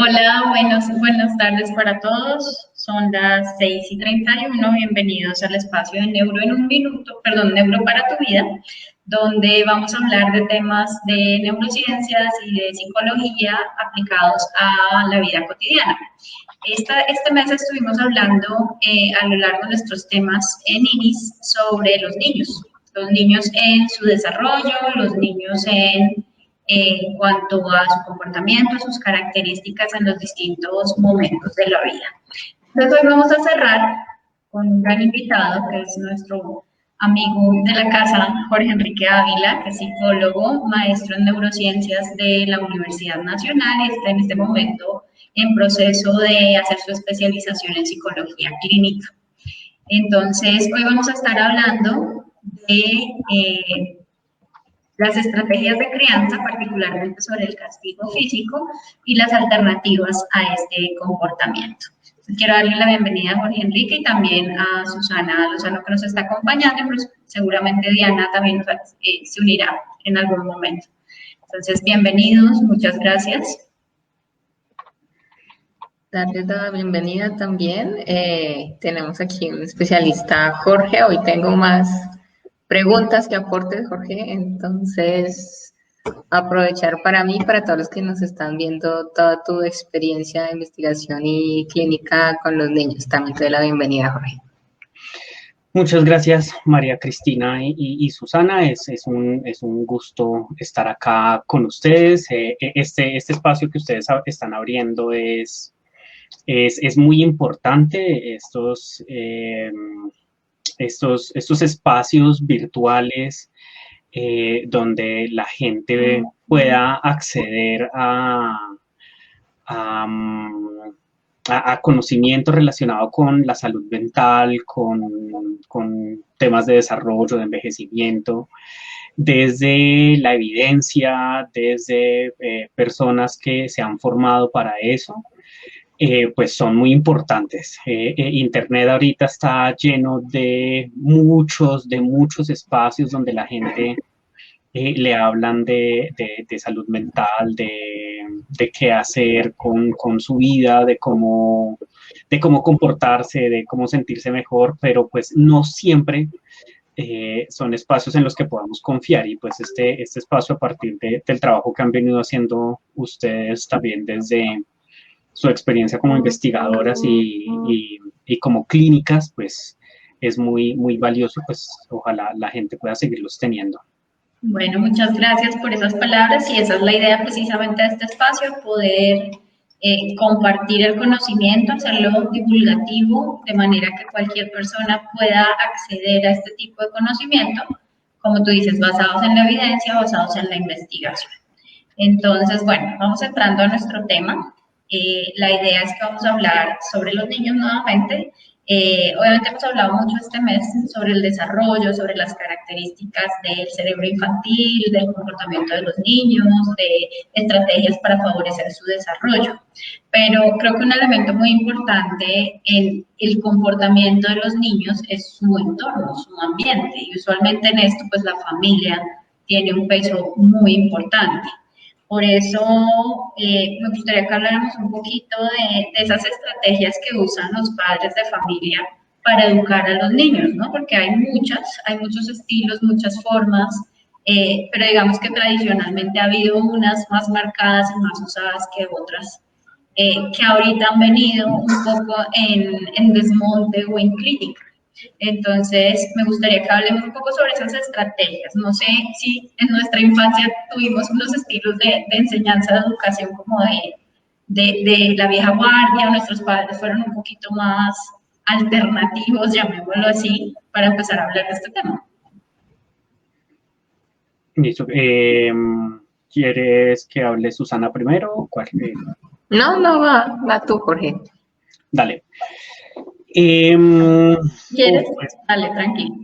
Hola, buenas tardes para todos. Son las 6:31. Bienvenidos al espacio de Neuro en un minuto, perdón, Neuro para tu vida, donde vamos a hablar de temas de neurociencias y de psicología aplicados a la vida cotidiana. Este mes estuvimos hablando a lo largo de nuestros temas en INIS sobre los niños en su desarrollo, los niños en cuanto a su comportamiento, sus características en los distintos momentos de la vida. Entonces hoy vamos a cerrar con un gran invitado que es nuestro amigo de la casa, Jorge Enrique Ávila, que es psicólogo, maestro en neurociencias de la Universidad Nacional y está en este momento en proceso de hacer su especialización en psicología clínica. Entonces, hoy vamos a estar hablando de las estrategias de crianza, particularmente sobre el castigo físico y las alternativas a este comportamiento. Quiero darle la bienvenida a Jorge Enrique y también a Susana Lozano que nos está acompañando, pero seguramente Diana también se unirá en algún momento. Entonces, bienvenidos, muchas gracias. Darles la bienvenida también. Tenemos aquí un especialista, Jorge. Hoy tengo más preguntas que aportes, Jorge. Entonces, aprovechar para mí, para todos los que nos están viendo, toda tu experiencia de investigación y clínica con los niños. También te doy la bienvenida, Jorge. Muchas gracias, María Cristina y Susana. Es un gusto estar acá con ustedes. Este espacio que ustedes están abriendo es muy importante. Estos espacios virtuales donde la gente pueda acceder a conocimiento relacionado con la salud mental, con temas de desarrollo, de envejecimiento, desde la evidencia, desde personas que se han formado para eso. Pues son muy importantes. Internet ahorita está lleno de muchos espacios donde la gente le hablan de salud mental, de qué hacer con su vida, de cómo comportarse, de cómo sentirse mejor, pero pues no siempre son espacios en los que podamos confiar, y pues este espacio, a partir del trabajo que han venido haciendo ustedes también desde su experiencia como investigadoras y como clínicas, pues es muy valioso. Pues ojalá la gente pueda seguirlos teniendo. Bueno, muchas gracias por esas palabras y esa es la idea precisamente de este espacio, poder compartir el conocimiento, hacerlo divulgativo, de manera que cualquier persona pueda acceder a este tipo de conocimiento, como tú dices, basados en la evidencia, basados en la investigación. Entonces, bueno, vamos entrando a nuestro tema. La idea es que vamos a hablar sobre los niños nuevamente. Obviamente hemos hablado mucho este mes sobre el desarrollo, sobre las características del cerebro infantil, del comportamiento de los niños, de estrategias para favorecer su desarrollo. Pero creo que un elemento muy importante en el comportamiento de los niños es su entorno, su ambiente. Y usualmente en esto, pues la familia tiene un peso muy importante. Por eso me gustaría que habláramos un poquito de esas estrategias que usan los padres de familia para educar a los niños, ¿no? Porque hay muchos estilos, muchas formas, pero digamos que tradicionalmente ha habido unas más marcadas y más usadas que otras, que ahorita han venido un poco en desmonte o en crítica. Entonces, me gustaría que hablemos un poco sobre esas estrategias. No sé si en nuestra infancia tuvimos unos estilos de enseñanza, de educación como de la vieja guardia, o nuestros padres fueron un poquito más alternativos, llamémoslo así, para empezar a hablar de este tema. Listo. ¿Quieres que hable Susana primero? ¿Cuál? No, va tú, Jorge. Dale. ¿Quieres? Dale, tranquilo.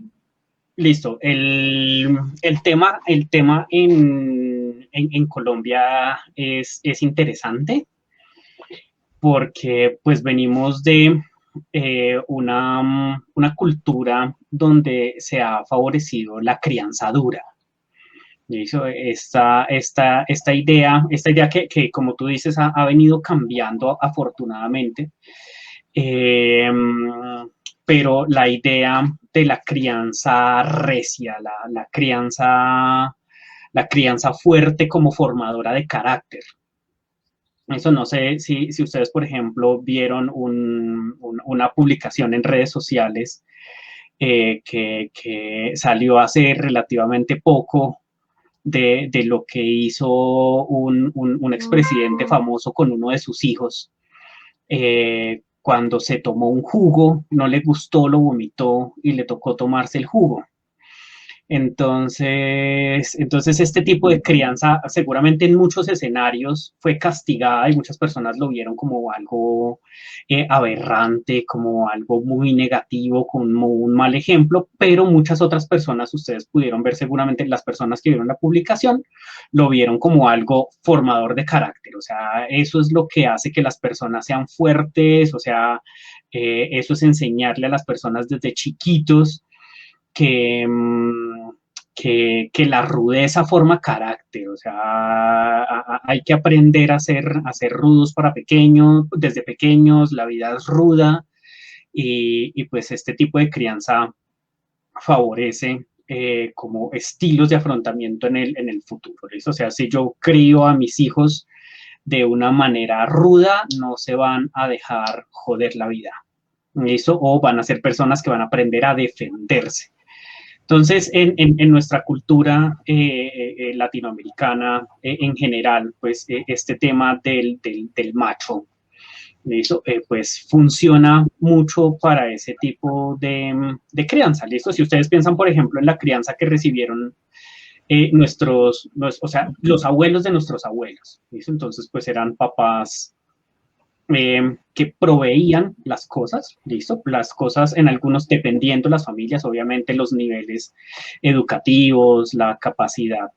Listo. El tema en Colombia es interesante, porque pues venimos de una cultura donde se ha favorecido la crianza dura, Hizo esta idea que, como tú dices, ha venido cambiando afortunadamente, pero la idea de la crianza recia, la crianza fuerte como formadora de carácter. Eso no sé si ustedes, por ejemplo, vieron una publicación en redes sociales que salió hace relativamente poco de lo que hizo un expresidente famoso con uno de sus hijos. Cuando se tomó un jugo, no le gustó, lo vomitó y le tocó tomarse el jugo. Entonces este tipo de crianza seguramente en muchos escenarios fue castigada y muchas personas lo vieron como algo aberrante, como algo muy negativo, como un mal ejemplo, pero muchas otras personas, ustedes pudieron ver seguramente, las personas que vieron la publicación, lo vieron como algo formador de carácter, o sea, eso es lo que hace que las personas sean fuertes, o sea, eso es enseñarle a las personas desde chiquitos que, que la rudeza forma carácter, o sea, hay que aprender a ser rudos desde pequeños, la vida es ruda y pues este tipo de crianza favorece como estilos de afrontamiento en el futuro, ¿listo? O sea, si yo crío a mis hijos de una manera ruda, no se van a dejar joder la vida, ¿listo? O van a ser personas que van a aprender a defenderse. Entonces, en nuestra cultura latinoamericana en general, pues este tema del macho, ¿listo? Pues funciona mucho para ese tipo de crianza, ¿listo? Si ustedes piensan, por ejemplo, en la crianza que recibieron o sea, los abuelos de nuestros abuelos, ¿listo? Entonces, pues eran papás que proveían las cosas, ¿listo? Las cosas en algunos, dependiendo las familias, obviamente los niveles educativos, la capacidad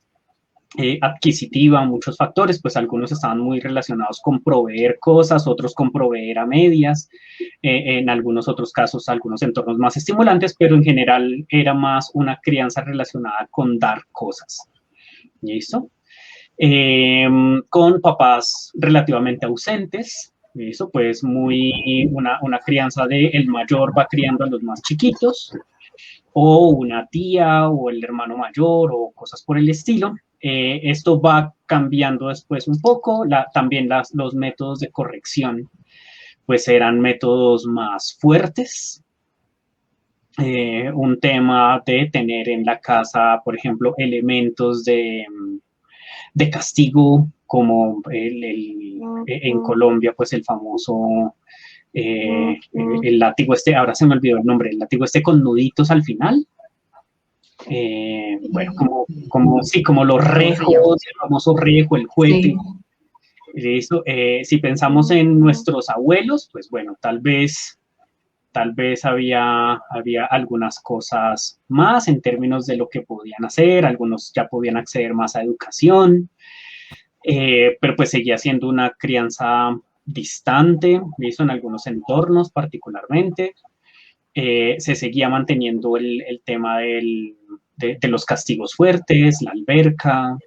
adquisitiva, muchos factores, pues algunos estaban muy relacionados con proveer cosas, otros con proveer a medias, en algunos otros casos, algunos entornos más estimulantes, pero en general era más una crianza relacionada con dar cosas, ¿listo? Con papás relativamente ausentes, eso pues una crianza de el mayor va criando a los más chiquitos, o una tía o el hermano mayor o cosas por el estilo. Esto va cambiando después un poco, también los métodos de corrección pues eran métodos más fuertes. Un tema de tener en la casa, por ejemplo, elementos de castigo, como en Colombia, pues el famoso, el látigo ahora se me olvidó el nombre, el látigo con nuditos al final. Bueno, como los rejos, el famoso rejo, el juguete. Sí. Si pensamos en nuestros abuelos, pues bueno, tal vez había algunas cosas más en términos de lo que podían hacer, algunos ya podían acceder más a educación, pero pues seguía siendo una crianza distante, ¿listo? En algunos entornos particularmente. Se seguía manteniendo el tema de los castigos fuertes, la alberca,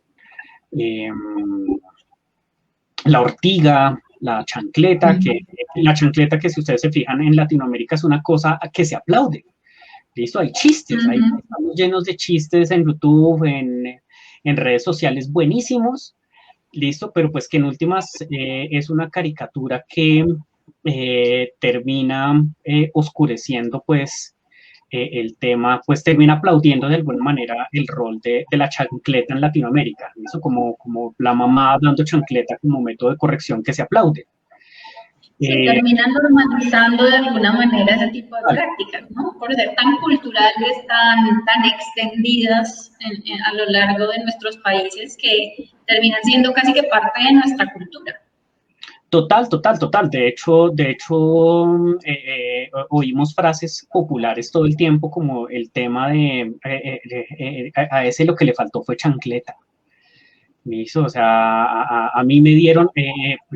la ortiga, la chancleta, que si ustedes se fijan en Latinoamérica es una cosa que se aplaude. ¿Listo? Hay chistes, estamos llenos de chistes en YouTube, en redes sociales buenísimos, ¿listo? Pero pues que en últimas es una caricatura que termina oscureciendo pues el tema, pues termina aplaudiendo de alguna manera el rol de la chancleta en Latinoamérica, ¿listo? Como la mamá dando chancleta como método de corrección que se aplaude. Se termina normalizando de alguna manera ese tipo de prácticas, ¿no? Por ser tan culturales, tan extendidas a lo largo de nuestros países que terminan siendo casi que parte de nuestra cultura. Total. De hecho oímos frases populares todo el tiempo como el tema de a ese lo que le faltó fue chancleta. O sea, a mí me dieron,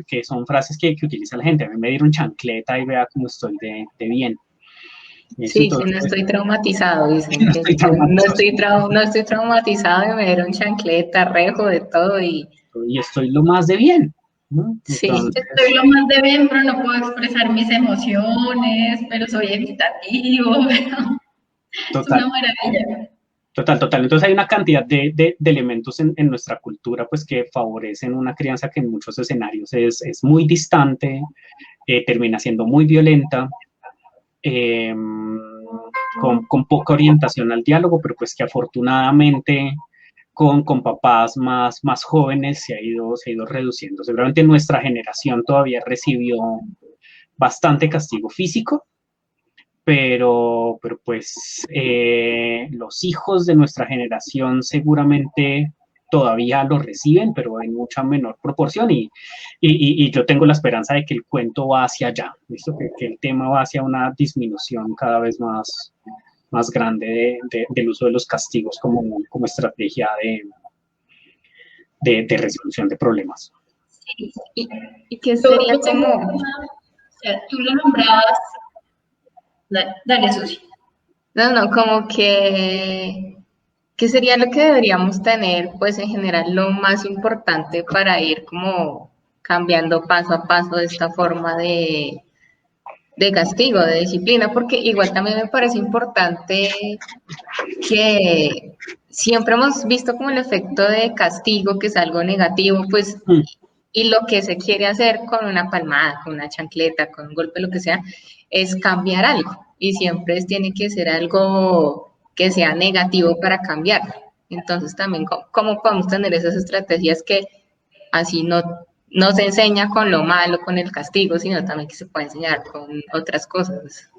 que son frases que utiliza la gente, a mí me dieron chancleta y vea cómo estoy de bien. ¿Listo? Sí, Entonces, no estoy traumatizado, dicen. no estoy No estoy traumatizado y me dieron chancleta, rejo, de todo y estoy lo más de bien, ¿no? sí. Entonces, Estoy lo más de bien, pero no puedo expresar mis emociones, pero soy evitativo. Es total. una maravilla. Total, total. Entonces hay una cantidad de elementos en nuestra cultura pues que favorecen una crianza que en muchos escenarios es muy distante, termina siendo muy violenta, eh, con poca orientación al diálogo, pero pues que afortunadamente con papás más jóvenes se ha ido reduciendo. Seguramente nuestra generación todavía recibió bastante castigo físico, pero pues los hijos de nuestra generación seguramente todavía lo reciben, pero en mucha menor proporción y yo tengo la esperanza de que el cuento va hacia allá, ¿listo? Que el tema va hacia una disminución cada vez más grande del uso de los castigos como estrategia de resolución de problemas. Sí. Y que sería Yo tengo como, o sea, tú lo nombrabas, dale, Susi. no, como que sería lo que deberíamos tener, pues en general lo más importante para ir como cambiando paso a paso de esta forma de castigo, de disciplina, porque igual también me parece importante que siempre hemos visto como el efecto de castigo, que es algo negativo, pues, Mm. y lo que se quiere hacer con una palmada, con una chancleta, con un golpe, lo que sea, es cambiar algo. Y siempre tiene que ser algo que sea negativo para cambiarlo. Entonces también, ¿cómo podemos tener esas estrategias que así no se enseña con lo malo, con el castigo, sino también que se puede enseñar con otras cosas?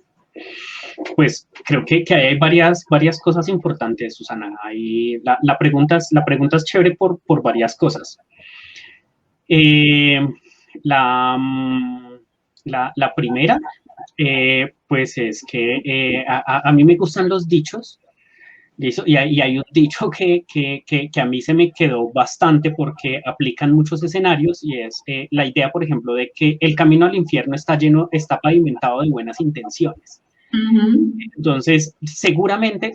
Pues creo que hay varias cosas importantes, Susana. Ahí la pregunta es chévere por varias cosas. Eh, la, mm, la primera, pues es que a mí me gustan los dichos. ¿Listo? Y hay un dicho que a mí se me quedó bastante porque aplican muchos escenarios y es la idea, por ejemplo, de que el camino al infierno está pavimentado de buenas intenciones. Entonces, seguramente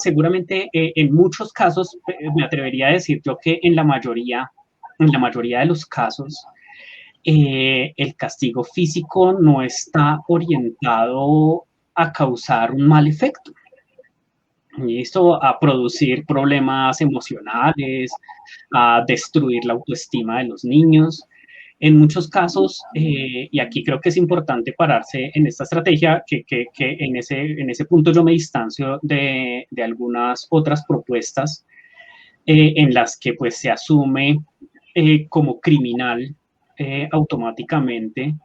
en muchos casos, me atrevería a decir yo que en la mayoría de los casos, el castigo físico no está orientado a causar un mal efecto. ¿Listo? A producir problemas emocionales, a destruir la autoestima de los niños. En muchos casos, y aquí creo que es importante pararse en esta estrategia, que en ese punto yo me distancio de algunas otras propuestas en las que pues se asume como criminal automáticamente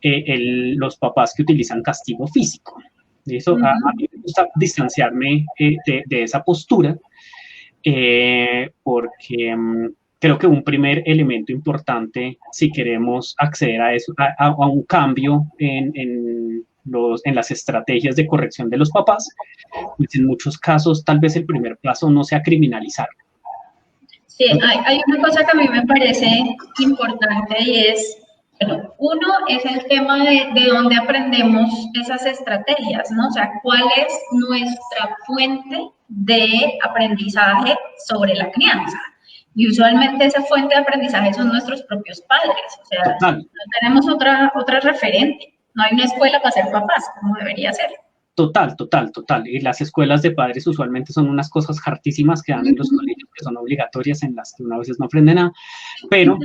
los papás que utilizan castigo físico. Eso, a mí me gusta distanciarme de esa postura porque creo que un primer elemento importante, si queremos acceder a eso, a un cambio en las estrategias de corrección de los papás, pues en muchos casos tal vez el primer paso no sea criminalizar. Sí, hay una cosa que a mí me parece importante y es, bueno, uno es el tema de dónde aprendemos esas estrategias, ¿no? O sea, ¿cuál es nuestra fuente de aprendizaje sobre la crianza? Y usualmente esa fuente de aprendizaje son nuestros propios padres, o sea, Total. no tenemos otra referente, no hay una escuela para ser papás, como debería ser. Total. Y las escuelas de padres usualmente son unas cosas hartísimas que dan en los colegios, que son obligatorias, en las que uno a veces no aprende nada, pero,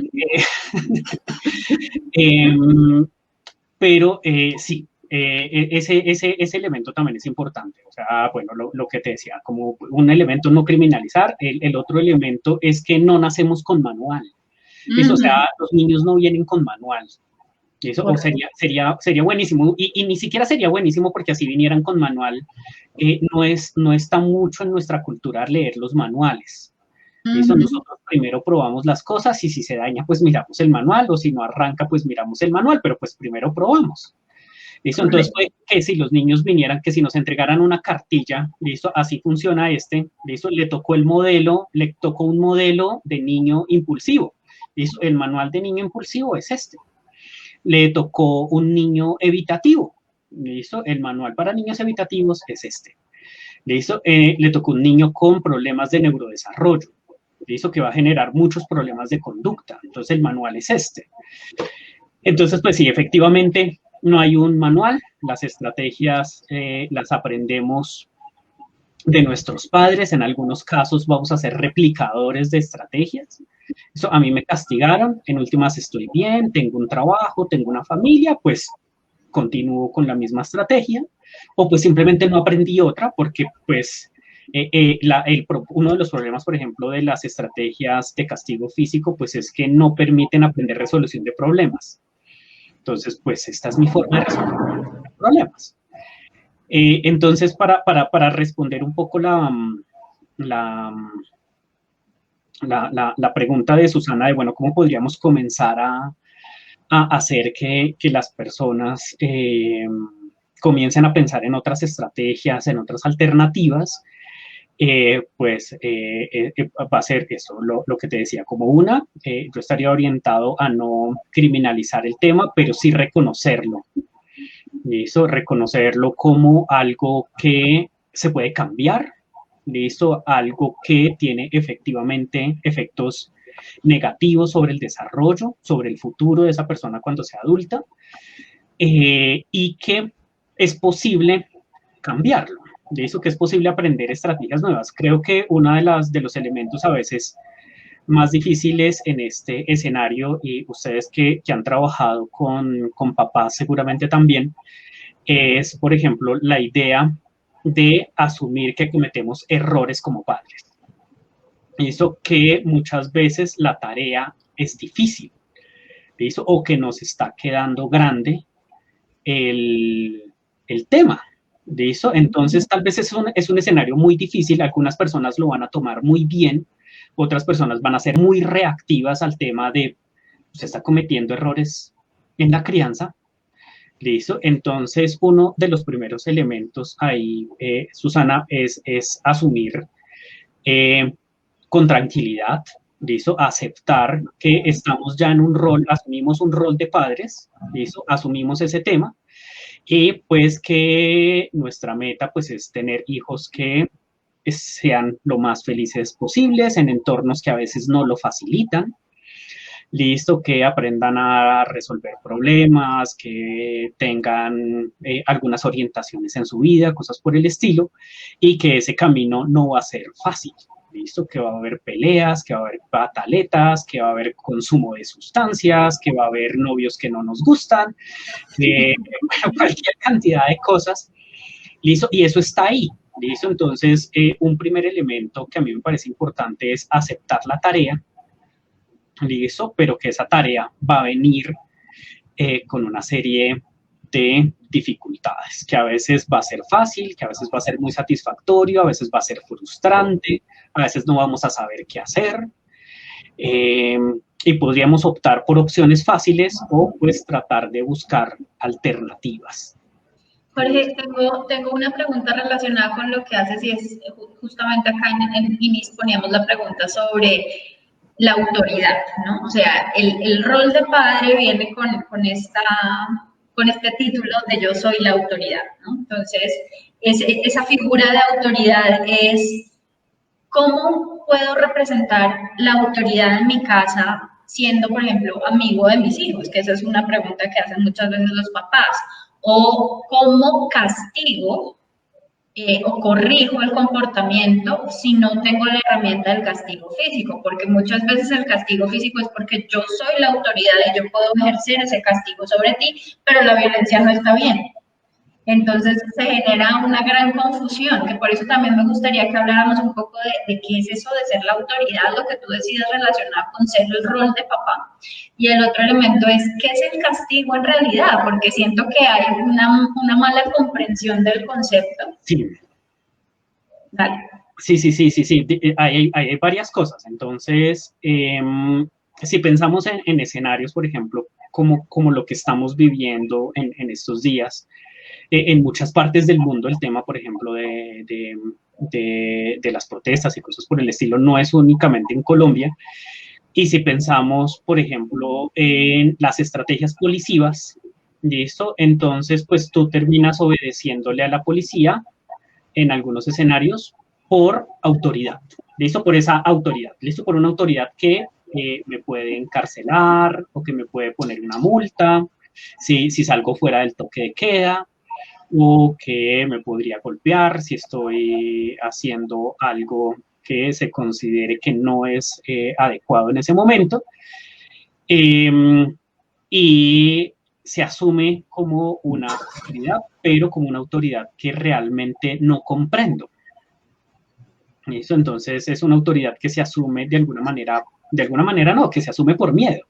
sí, ese elemento también es importante. O sea, bueno, lo que te decía, como un elemento no criminalizar, el otro elemento es que no nacemos con manual. Eso, o sea, los niños no vienen con manual. Eso o sería buenísimo, y ni siquiera sería buenísimo porque así vinieran con manual, no está mucho en nuestra cultura leer los manuales. Eso nosotros primero probamos las cosas y si se daña, pues miramos el manual, o si no arranca, pues miramos el manual, pero pues primero probamos. ¿Listo? Entonces, que si los niños vinieran, que si nos entregaran una cartilla, ¿listo? Así funciona ¿listo? Le tocó un modelo de niño impulsivo, ¿listo? El manual de niño impulsivo es este. Le tocó un niño evitativo, ¿Listo? El manual para niños evitativos es este. ¿Listo? Le tocó un niño con problemas de neurodesarrollo. ¿Listo? Que va a generar muchos problemas de conducta. Entonces, el manual es este. Entonces, pues sí, efectivamente, no hay un manual. Las estrategias las aprendemos de nuestros padres. En algunos casos vamos a ser replicadores de estrategias. Eso a mí me castigaron. En últimas estoy bien, tengo un trabajo, tengo una familia, pues continúo con la misma estrategia, o pues simplemente no aprendí otra porque pues uno de los problemas, por ejemplo, de las estrategias de castigo físico, pues es que no permiten aprender resolución de problemas. Entonces, pues esta es mi forma de resolver problemas. Entonces, para responder un poco la pregunta de Susana de, bueno, ¿cómo podríamos comenzar a hacer que las personas comiencen a pensar en otras estrategias, en otras alternativas? Va a ser eso, lo que te decía, como yo estaría orientado a no criminalizar el tema, pero sí reconocerlo. ¿Listo? Reconocerlo como algo que se puede cambiar, ¿listo? Algo que tiene efectivamente efectos negativos sobre el desarrollo, sobre el futuro de esa persona cuando sea adulta, y que es posible cambiarlo. De eso que es posible aprender estrategias nuevas. Creo que uno de los elementos a veces más difíciles en este escenario, y ustedes que han trabajado con papás seguramente también, es, por ejemplo, la idea de asumir que cometemos errores como padres. Eso que muchas veces la tarea es difícil, ¿listo? O que nos está quedando grande el tema, ¿listo? Entonces, tal vez es un escenario muy difícil, algunas personas lo van a tomar muy bien, otras personas van a ser muy reactivas al tema de, se está cometiendo errores en la crianza, ¿listo? Entonces, uno de los primeros elementos ahí, Susana, es asumir con tranquilidad, ¿listo? Aceptar que estamos ya en un rol, asumimos un rol de padres, ¿listo? Asumimos ese tema y pues que nuestra meta pues es tener hijos que sean lo más felices posibles en entornos que a veces no lo facilitan, listo, que aprendan a resolver problemas, que tengan algunas orientaciones en su vida, cosas por el estilo, y que ese camino no va a ser fácil, listo, que va a haber peleas, que va a haber pataletas, que va a haber consumo de sustancias, que va a haber novios que no nos gustan, cualquier cantidad de cosas, listo, y eso está ahí, listo. Entonces, un primer elemento que a mí me parece importante es aceptar la tarea, listo, pero que esa tarea va a venir con una serie de dificultades, que a veces va a ser fácil, que a veces va a ser muy satisfactorio, a veces va a ser frustrante, a veces no vamos a saber qué hacer, y podríamos optar por opciones fáciles o pues tratar de buscar alternativas. Jorge, tengo una pregunta relacionada con lo que haces y es justamente acá en INIS poníamos la pregunta sobre la autoridad, ¿no? O sea, el rol de padre viene con este título de yo soy la autoridad, ¿no? Entonces, esa figura de autoridad es cómo puedo representar la autoridad en mi casa siendo, por ejemplo, amigo de mis hijos, que esa es una pregunta que hacen muchas veces los papás, o cómo castigo o corrijo el comportamiento si no tengo la herramienta del castigo físico, porque muchas veces el castigo físico es porque yo soy la autoridad y yo puedo ejercer ese castigo sobre ti, pero la violencia no está bien. Entonces se genera una gran confusión, que por eso también me gustaría que habláramos un poco de qué es eso de ser la autoridad, lo que tú decides relacionado con ser el rol de papá. Y el otro elemento es, ¿qué es el castigo en realidad? Porque siento que hay una mala comprensión del concepto. Sí. Dale. Sí. Hay varias cosas. Entonces, si pensamos en escenarios, por ejemplo, como lo que estamos viviendo en estos días, en muchas partes del mundo el tema, por ejemplo, de las protestas y cosas por el estilo no es únicamente en Colombia. Y si pensamos, por ejemplo, en las estrategias policivas, ¿Listo? Entonces, pues tú terminas obedeciéndole a la policía en algunos escenarios por autoridad. ¿Listo? Por esa autoridad. ¿Listo? Por una autoridad que me puede encarcelar o que me puede poner una multa si salgo fuera del toque de queda, o que me podría golpear si estoy haciendo algo que se considere que no es adecuado en ese momento. Y se asume como una autoridad, pero como una autoridad que realmente no comprendo. ¿Listo? Entonces es una autoridad que se asume de alguna manera no, que se asume por miedo.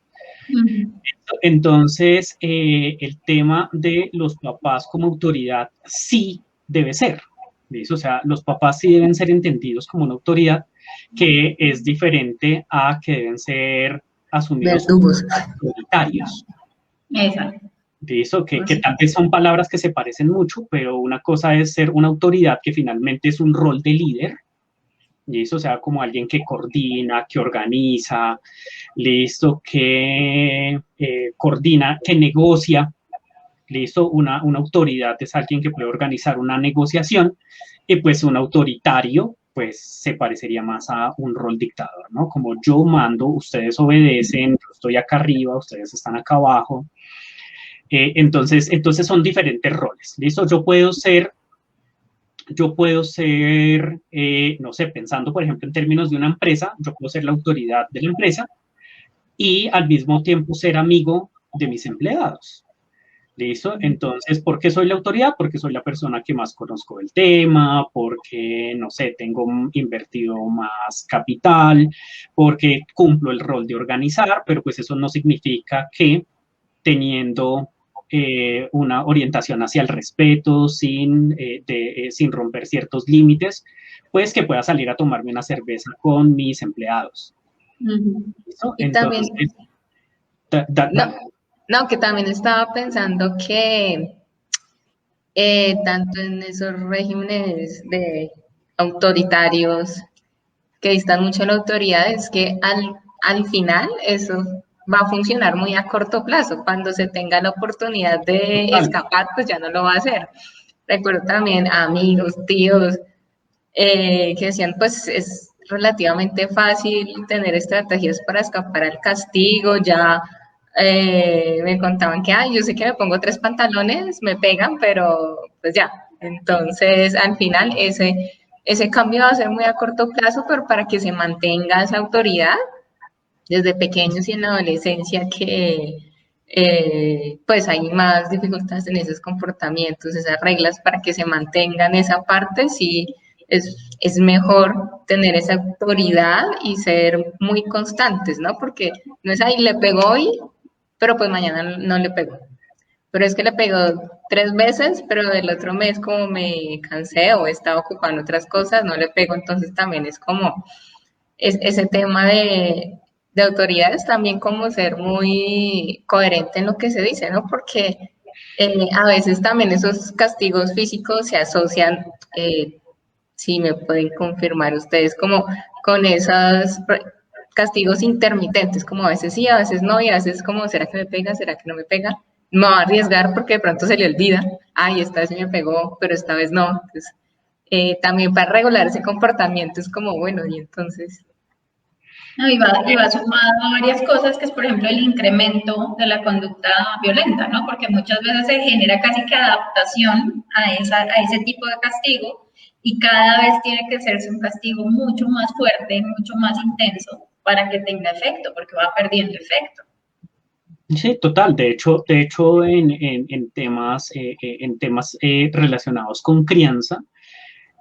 Entonces, el tema de los papás como autoridad sí debe ser. ¿Listo? O sea, los papás sí deben ser entendidos como una autoridad que es diferente a que deben ser asumidos como autoritarios. Exacto. ¿Listo? Que tal vez son palabras que se parecen mucho, pero una cosa es ser una autoridad que finalmente es un rol de líder, ¿listo? O sea, como alguien que coordina, que organiza, ¿listo? Que coordina, que negocia, ¿listo? Una autoridad es alguien que puede organizar una negociación, y pues un autoritario, pues se parecería más a un rol dictador, ¿no? Como yo mando, ustedes obedecen, yo estoy acá arriba, ustedes están acá abajo. Entonces son diferentes roles, ¿listo? Yo puedo ser, no sé, pensando, por ejemplo, en términos de una empresa, yo puedo ser la autoridad de la empresa y al mismo tiempo ser amigo de mis empleados. ¿Listo? Entonces, ¿por qué soy la autoridad? Porque soy la persona que más conozco el tema, porque, no sé, tengo invertido más capital, porque cumplo el rol de organizar, pero pues eso no significa que teniendo una orientación hacia el respeto, sin romper ciertos límites, pues que pueda salir a tomarme una cerveza con mis empleados. ¿Listo? Y entonces, también, no, que también estaba pensando que tanto en esos regímenes de autoritarios que distan mucho de la autoridad, es que al final eso va a funcionar muy a corto plazo. Cuando se tenga la oportunidad de escapar, pues ya no lo va a hacer. Recuerdo también a amigos, tíos, que decían, pues es relativamente fácil tener estrategias para escapar al castigo, ya me contaban que, yo sé que me pongo 3 pantalones, me pegan, pero pues ya. Entonces, al final, ese cambio va a ser muy a corto plazo, pero para que se mantenga esa autoridad desde pequeños y en la adolescencia que pues hay más dificultades en esos comportamientos, esas reglas para que se mantengan esa parte, sí es mejor tener esa autoridad y ser muy constantes, ¿no? Porque no es ahí, le pegó hoy, pero pues mañana no le pegó. Pero es que le pegó 3 veces, pero del otro mes como me cansé o estaba ocupando otras cosas, no le pego, entonces también es como ese tema de autoridades, también como ser muy coherente en lo que se dice, ¿no? Porque a veces también esos castigos físicos se asocian, si me pueden confirmar ustedes, como con esos castigos intermitentes, como a veces sí, a veces no, y a veces como, ¿será que me pega? ¿Será que no me pega? Me va a arriesgar porque de pronto se le olvida, esta vez me pegó, pero esta vez no. Entonces, también para regular ese comportamiento es como, bueno, y entonces... No, y va sumado a varias cosas, que es, por ejemplo, el incremento de la conducta violenta, ¿no? Porque muchas veces se genera casi que adaptación a ese tipo de castigo, y cada vez tiene que hacerse un castigo mucho más fuerte, mucho más intenso, para que tenga efecto, porque va perdiendo efecto. Sí, total. De hecho en temas relacionados con crianza,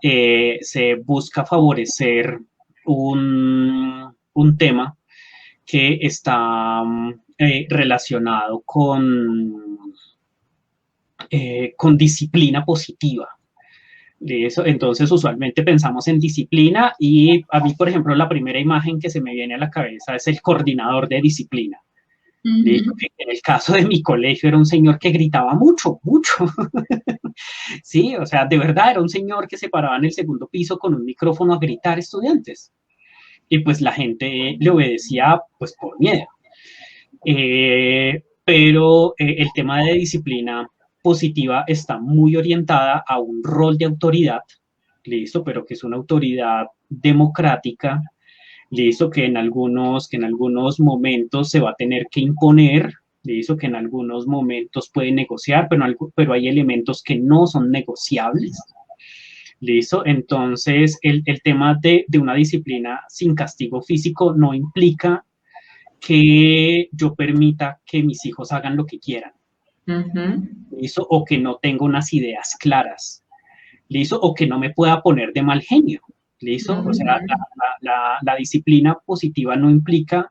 se busca favorecer un tema que está relacionado con disciplina positiva. De eso, entonces, usualmente pensamos en disciplina, y a mí, por ejemplo, la primera imagen que se me viene a la cabeza es el coordinador de disciplina. En el caso de mi colegio era un señor que gritaba mucho, mucho. Sí, o sea, de verdad era un señor que se paraba en el segundo piso con un micrófono a gritar estudiantes. Y pues la gente le obedecía pues por miedo. pero el tema de disciplina positiva está muy orientada a un rol de autoridad, listo, pero que es una autoridad democrática, listo, que en algunos momentos se va a tener que imponer, listo, que en algunos momentos puede negociar, pero hay elementos que no son negociables, listo. Entonces, el tema de una disciplina sin castigo físico no implica que yo permita que mis hijos hagan lo que quieran, ¿listo? O que no tenga unas ideas claras, ¿listo? O que no me pueda poner de mal genio, ¿listo? O sea, la disciplina positiva no implica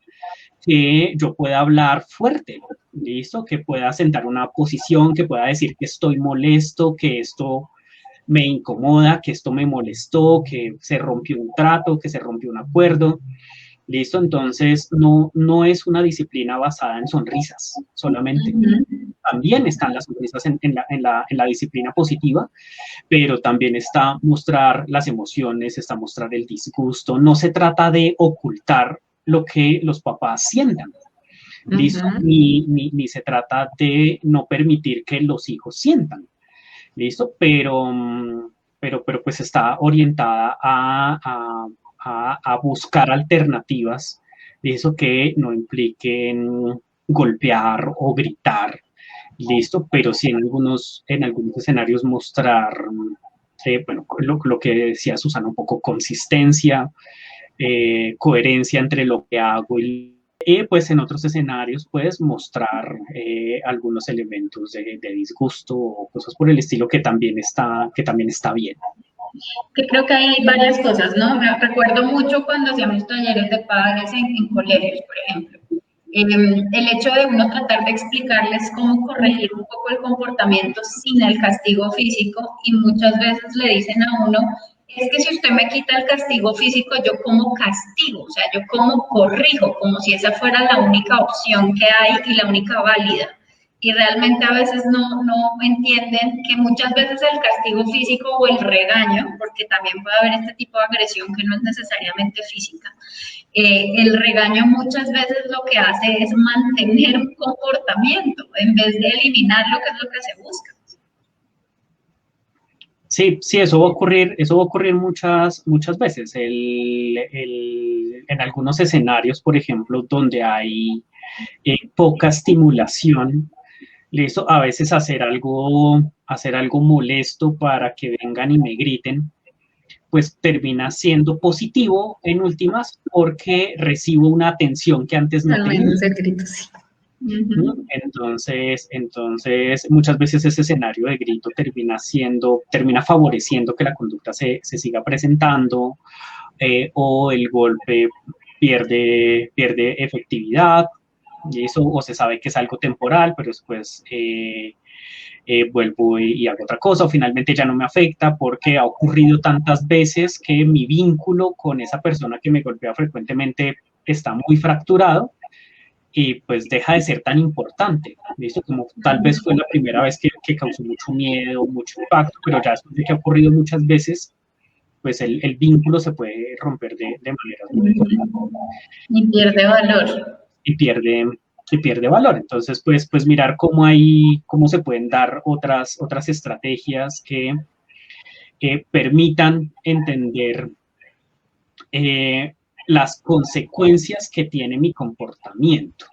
que yo pueda hablar fuerte, ¿listo? Que pueda sentar una posición, que pueda decir que estoy molesto, que esto me incomoda, que esto me molestó, que se rompió un trato, que se rompió un acuerdo, ¿listo? Entonces, no es una disciplina basada en sonrisas solamente. También están las sonrisas en la disciplina positiva, pero también está mostrar las emociones, está mostrar el disgusto. No se trata de ocultar lo que los papás sientan, ¿listo? Ni se trata de no permitir que los hijos sientan, ¿listo? Pero pues está orientada a buscar alternativas, eso que no impliquen golpear o gritar, listo, pero sí en algunos escenarios mostrar, bueno, lo que decía Susana, un poco consistencia, coherencia entre lo que hago y pues en otros escenarios pues mostrar algunos elementos de disgusto o cosas por el estilo que también está bien. Que creo que hay varias cosas, ¿no? Me recuerdo mucho cuando hacíamos talleres de padres en colegios, por ejemplo. El hecho de uno tratar de explicarles cómo corregir un poco el comportamiento sin el castigo físico, y muchas veces le dicen a uno, es que si usted me quita el castigo físico, yo como castigo, o sea, yo como corrijo, como si esa fuera la única opción que hay y la única válida. Y realmente a veces no entienden que muchas veces el castigo físico o el regaño, porque también puede haber este tipo de agresión que no es necesariamente física, el regaño muchas veces lo que hace es mantener un comportamiento en vez de eliminarlo, que es lo que se busca. Sí, eso va a ocurrir muchas veces. En algunos escenarios, por ejemplo, donde hay poca estimulación, listo, a veces hacer algo molesto para que vengan y me griten, pues termina siendo positivo en últimas porque recibo una atención que antes no tenía. El grito, sí. Entonces, muchas veces ese escenario de grito termina favoreciendo que la conducta se siga presentando, o el golpe pierde efectividad, y eso, o se sabe que es algo temporal, pero después vuelvo y hago otra cosa, o finalmente ya no me afecta porque ha ocurrido tantas veces que mi vínculo con esa persona que me golpea frecuentemente está muy fracturado, y pues deja de ser tan importante, ¿listo? Como tal vez fue la primera vez que causó mucho miedo, mucho impacto, pero ya después de que ha ocurrido muchas veces, pues el vínculo se puede romper de maneras muy importantes. Y pierde valor. Y pierde valor. Entonces, pues mirar cómo se pueden dar otras estrategias que permitan entender las consecuencias que tiene mi comportamiento.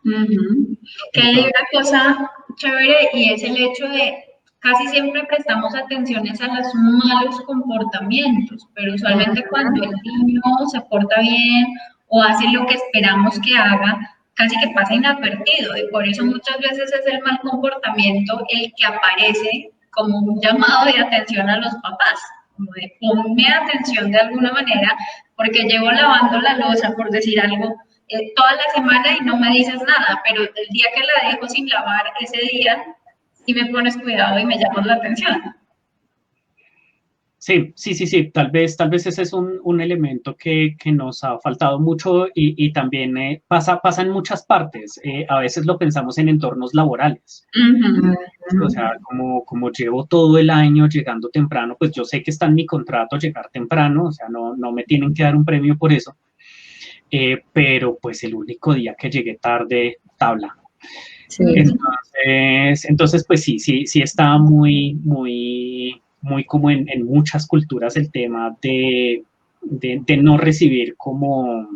Que hay una cosa chévere y es el hecho de casi siempre prestamos atenciones a los malos comportamientos, pero usualmente cuando el niño se porta bien o hace lo que esperamos que haga, casi que pasa inadvertido, y por eso muchas veces es el mal comportamiento el que aparece como un llamado de atención a los papás, como de ponme atención de alguna manera, porque llevo lavando la loza, por decir algo, toda la semana y no me dices nada, pero el día que la dejo sin lavar, ese día sí me pones cuidado y me llamas la atención. Sí, tal vez ese es un elemento que nos ha faltado mucho, y también pasa en muchas partes. A veces lo pensamos en entornos laborales. O sea, como llevo todo el año llegando temprano, pues yo sé que está en mi contrato llegar temprano, o sea, no me tienen que dar un premio por eso. Pero pues el único día que llegué tarde, tabla. Sí. Entonces, pues sí está muy como en muchas culturas el tema de no recibir como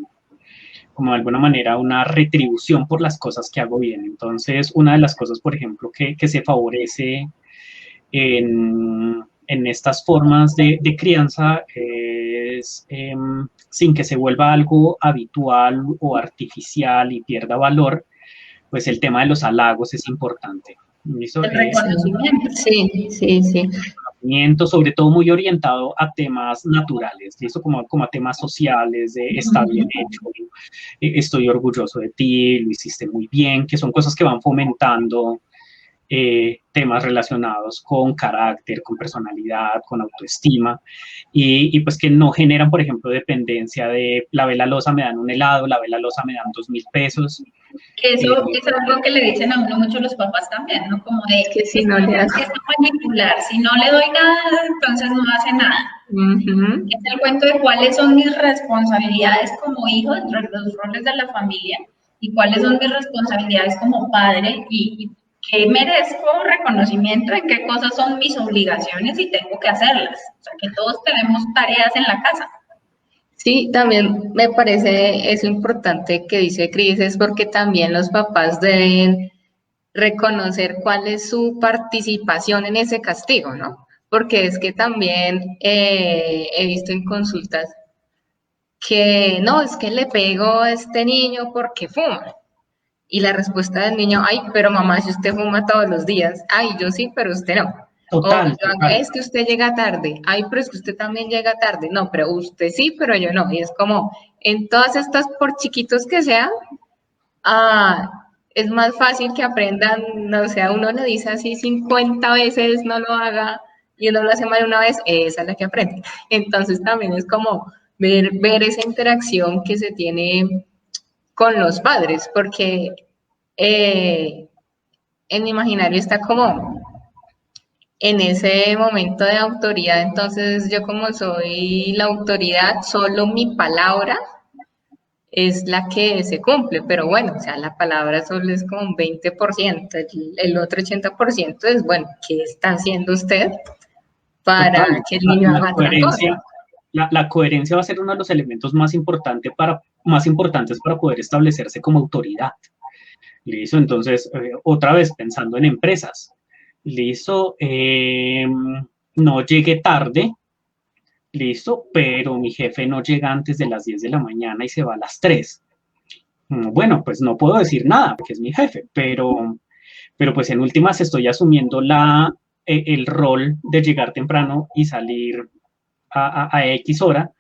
de alguna manera una retribución por las cosas que hago bien. Entonces, una de las cosas, por ejemplo, que se favorece en estas formas de crianza es, sin que se vuelva algo habitual o artificial y pierda valor, pues el tema de los halagos es importante. Eso El es reconocimiento. Sí. sobre todo muy orientado a temas naturales, ¿listo? Como a temas sociales, de está bien hecho, estoy orgulloso de ti, lo hiciste muy bien, que son cosas que van fomentando temas relacionados con carácter, con personalidad, con autoestima, y pues que no generan, por ejemplo, dependencia de lavé la loza, me dan un helado, lavé la loza, me dan 2.000 pesos. Que eso es algo que le dicen a uno mucho los papás también, ¿no? Como de, que si no le das... es manipular, si no le doy nada, entonces no hace nada. Es el cuento de cuáles son mis responsabilidades como hijo dentro de los roles de la familia y cuáles son mis responsabilidades como padre y qué merezco reconocimiento, en qué cosas son mis obligaciones y tengo que hacerlas. O sea, que todos tenemos tareas en la casa. Sí, también me parece eso importante que dice Cris, es porque también los papás deben reconocer cuál es su participación en ese castigo, ¿no? Porque es que también he visto en consultas que no, es que le pego a este niño porque fuma. Y la respuesta del niño, ay, pero mamá, si usted fuma todos los días, ay, yo sí, pero usted no. Total, Es que usted llega tarde, ay, pero es que usted también llega tarde, no, pero usted sí, pero yo no. Y es como, en todas estas, por chiquitos que sean, es más fácil que aprendan, no sé, a uno le dice así 50 veces no lo haga y uno lo hace mal una vez, esa es la que aprende. Entonces también es como ver esa interacción que se tiene con los padres, porque en mi imaginario está como en ese momento de autoridad, entonces yo como soy la autoridad, solo mi palabra es la que se cumple, pero bueno, o sea, la palabra solo es como un 20%, el otro 80% es, bueno, ¿qué está haciendo usted para total. que el niño haga otra Coherencia, cosa? la coherencia va a ser uno de los elementos más importantes para poder establecerse como autoridad. ¿Listo? Entonces, otra vez pensando en empresas. ¿Listo? No llegué tarde, listo, pero mi jefe no llega antes de las 10 de la mañana y se va a las 3. Bueno, pues no puedo decir nada porque es mi jefe, pero pues en últimas estoy asumiendo el rol de llegar temprano y salir a X hora,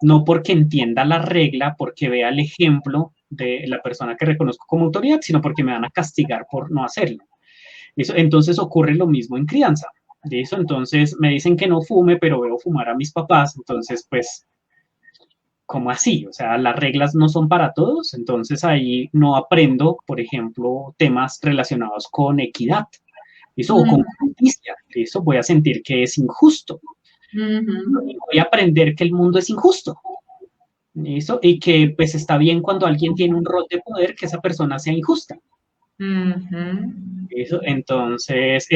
no porque entienda la regla, porque vea el ejemplo de la persona que reconozco como autoridad, sino porque me van a castigar por no hacerlo. Entonces ocurre lo mismo en crianza. ¿Listo? Entonces me dicen que no fume, pero veo fumar a mis papás, entonces pues, ¿cómo así? O sea, las reglas no son para todos, entonces ahí no aprendo, por ejemplo, temas relacionados con equidad, ¿listo? O con justicia, ¿listo? Voy a sentir que es injusto. Voy a aprender que el mundo es injusto, ¿listo? Y que pues está bien cuando alguien tiene un rol de poder que esa persona sea injusta. Eso, entonces,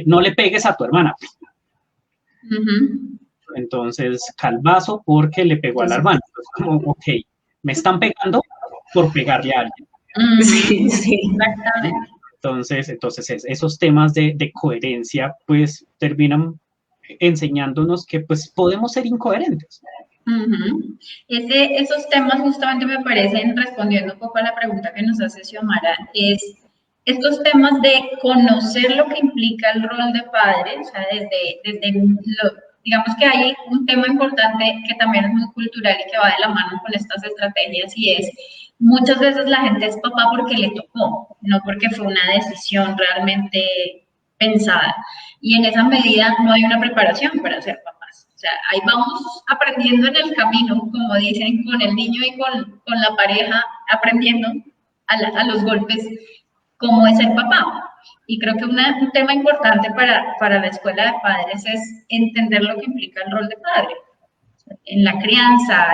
no le pegues a tu hermana. Entonces, calvazo porque le pegó a la hermana. Entonces, como, ok, me están pegando por pegarle a alguien. Sí, Exactamente. Entonces esos temas de coherencia, pues, terminan enseñándonos que, pues, podemos ser incoherentes. Esos temas justamente me parecen, respondiendo un poco a la pregunta que nos hace Xiomara, es estos temas de conocer lo que implica el rol de padre, o sea, digamos que hay un tema importante que también es muy cultural y que va de la mano con estas estrategias y es, muchas veces la gente es papá porque le tocó, no porque fue una decisión realmente pensada. Y en esa medida no hay una preparación para ser papás. O sea, ahí vamos aprendiendo en el camino, como dicen, con el niño y con la pareja, aprendiendo a los golpes cómo es el papá. Y creo que un tema importante para la escuela de padres es entender lo que implica el rol de padre. En la crianza,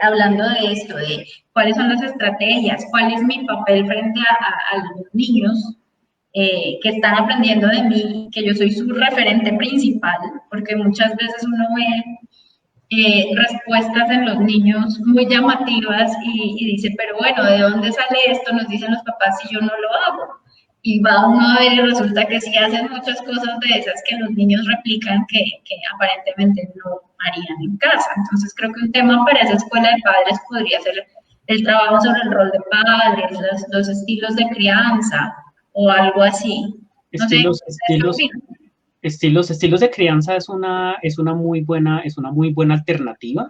hablando de esto, de cuáles son las estrategias, cuál es mi papel frente a los niños, que están aprendiendo de mí, que yo soy su referente principal, porque muchas veces uno ve respuestas en los niños muy llamativas y dice, pero bueno, ¿de dónde sale esto? Nos dicen los papás si yo no lo hago. Y va uno a ver y resulta que sí hacen muchas cosas de esas que los niños replican que aparentemente no harían en casa. Entonces creo que un tema para esa escuela de padres podría ser el trabajo sobre el rol de padres, los estilos de crianza o algo así. No sé, estilos de crianza es una muy buena alternativa.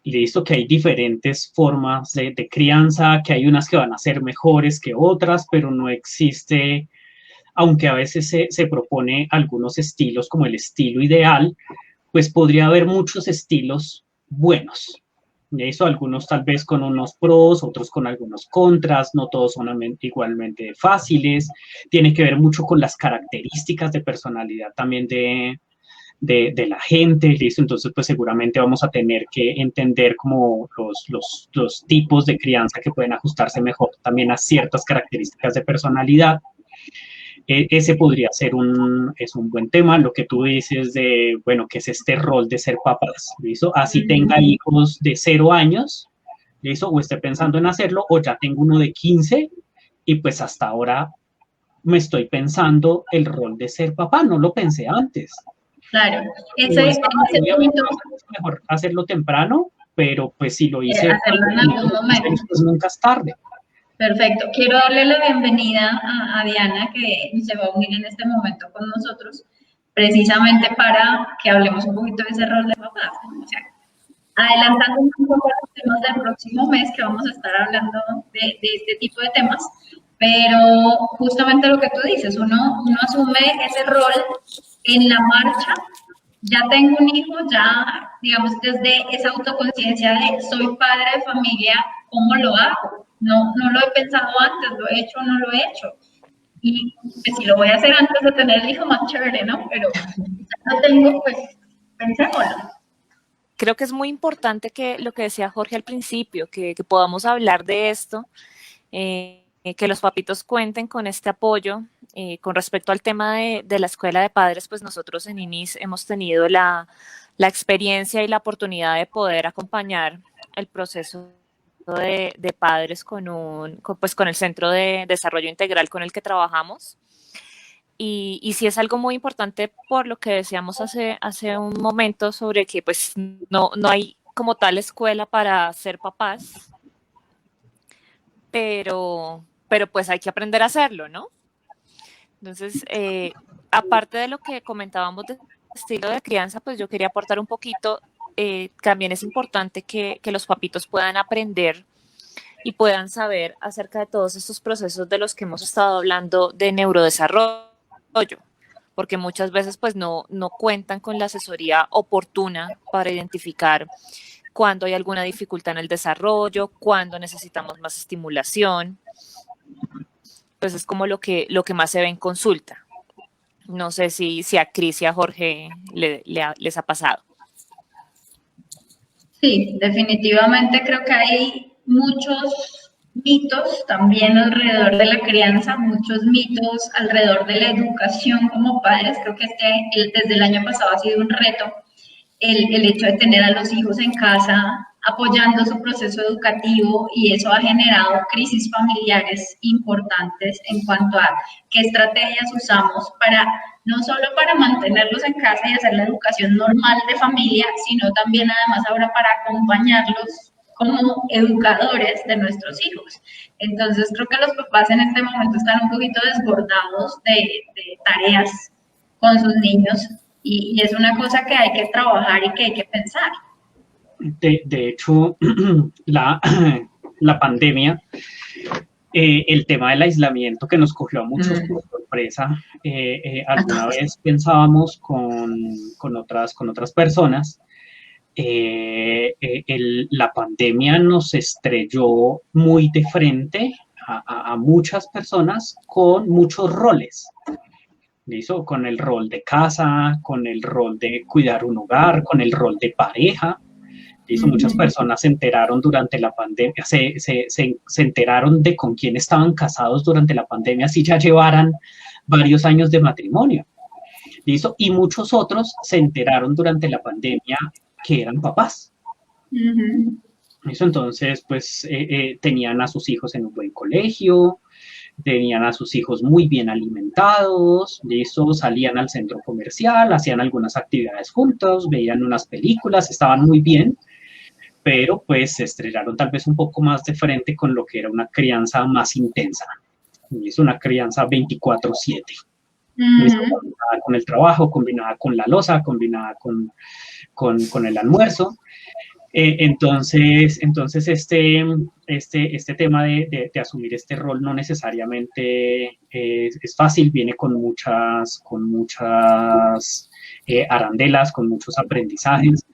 Listo, que hay diferentes formas de crianza, que hay unas que van a ser mejores que otras, pero no existe, aunque a veces se propone algunos estilos como el estilo ideal, pues podría haber muchos estilos buenos. Eso, algunos tal vez con unos pros, otros con algunos contras, no todos son igualmente fáciles, tiene que ver mucho con las características de personalidad también de la gente, ¿listo? Entonces, pues seguramente vamos a tener que entender como los tipos de crianza que pueden ajustarse mejor también a ciertas características de personalidad. Ese podría ser es un buen tema, lo que tú dices de, bueno, ¿qué es este rol de ser papás? ¿Listo? Así tenga hijos de 0 años, ¿listo? O esté pensando en hacerlo, o ya tengo uno de 15 y pues hasta ahora me estoy pensando el rol de ser papá, no lo pensé antes. Claro, ese punto es mejor hacerlo temprano, pero pues si lo hice hacerlo en algún momento, pues nunca es tarde. Perfecto. Quiero darle la bienvenida a Diana, que se va a unir en este momento con nosotros, precisamente para que hablemos un poquito de ese rol de papá. O sea, adelantando un poco los temas del próximo mes, que vamos a estar hablando de este tipo de temas, pero justamente lo que tú dices, uno asume ese rol en la marcha. Ya tengo un hijo, ya, digamos, desde esa autoconciencia de soy padre de familia, ¿cómo lo hago? No lo he pensado antes, lo he hecho o no lo he hecho. Y pues, si lo voy a hacer antes de tener el hijo, más chévere, ¿no? Pero ya lo tengo, pues, pensémoslo. Creo que es muy importante que lo que decía Jorge al principio, que podamos hablar de esto, que los papitos cuenten con este apoyo. Con respecto al tema de la escuela de padres, pues nosotros en INIS hemos tenido la experiencia y la oportunidad de poder acompañar el proceso de padres con el Centro de Desarrollo Integral con el que trabajamos. Y sí es algo muy importante por lo que decíamos hace un momento sobre que pues no hay como tal escuela para ser papás, pero pues hay que aprender a hacerlo, ¿no? Entonces, aparte de lo que comentábamos de estilo de crianza, pues yo quería aportar un poquito, también es importante que los papitos puedan aprender y puedan saber acerca de todos estos procesos de los que hemos estado hablando de neurodesarrollo, porque muchas veces pues no cuentan con la asesoría oportuna para identificar cuándo hay alguna dificultad en el desarrollo, cuándo necesitamos más estimulación. Pues es como lo que más se ve en consulta. No sé si a Cris y a Jorge les ha pasado. Sí, definitivamente creo que hay muchos mitos también alrededor de la crianza, muchos mitos alrededor de la educación como padres. Creo que desde el año pasado ha sido un reto el hecho de tener a los hijos en casa apoyando su proceso educativo, y eso ha generado crisis familiares importantes en cuanto a qué estrategias usamos no solo para mantenerlos en casa y hacer la educación normal de familia, sino también además ahora para acompañarlos como educadores de nuestros hijos. Entonces creo que los papás en este momento están un poquito desbordados de tareas con sus niños, y es una cosa que hay que trabajar y que hay que pensar. De hecho, la pandemia, el tema del aislamiento que nos cogió a muchos por sorpresa, alguna vez pensábamos con otras personas, la pandemia nos estrelló muy de frente a muchas personas con muchos roles. ¿Listo? Con el rol de casa, con el rol de cuidar un hogar, con el rol de pareja. Hizo muchas personas se enteraron durante la pandemia, se enteraron de con quién estaban casados durante la pandemia, si ya llevaran varios años de matrimonio. ¿Listo? Y muchos otros se enteraron durante la pandemia que eran papás. ¿Listo? Entonces, pues tenían a sus hijos en un buen colegio, tenían a sus hijos muy bien alimentados, ¿listo? Salían al centro comercial, hacían algunas actividades juntos, veían unas películas, estaban muy bien, pero pues se estrellaron tal vez un poco más de frente con lo que era una crianza más intensa. ¿Listo? Una crianza 24/7. Combinada con el trabajo, combinada con la loza, combinada con el almuerzo. Entonces este tema de asumir este rol no necesariamente es fácil, viene con muchas arandelas, con muchos aprendizajes,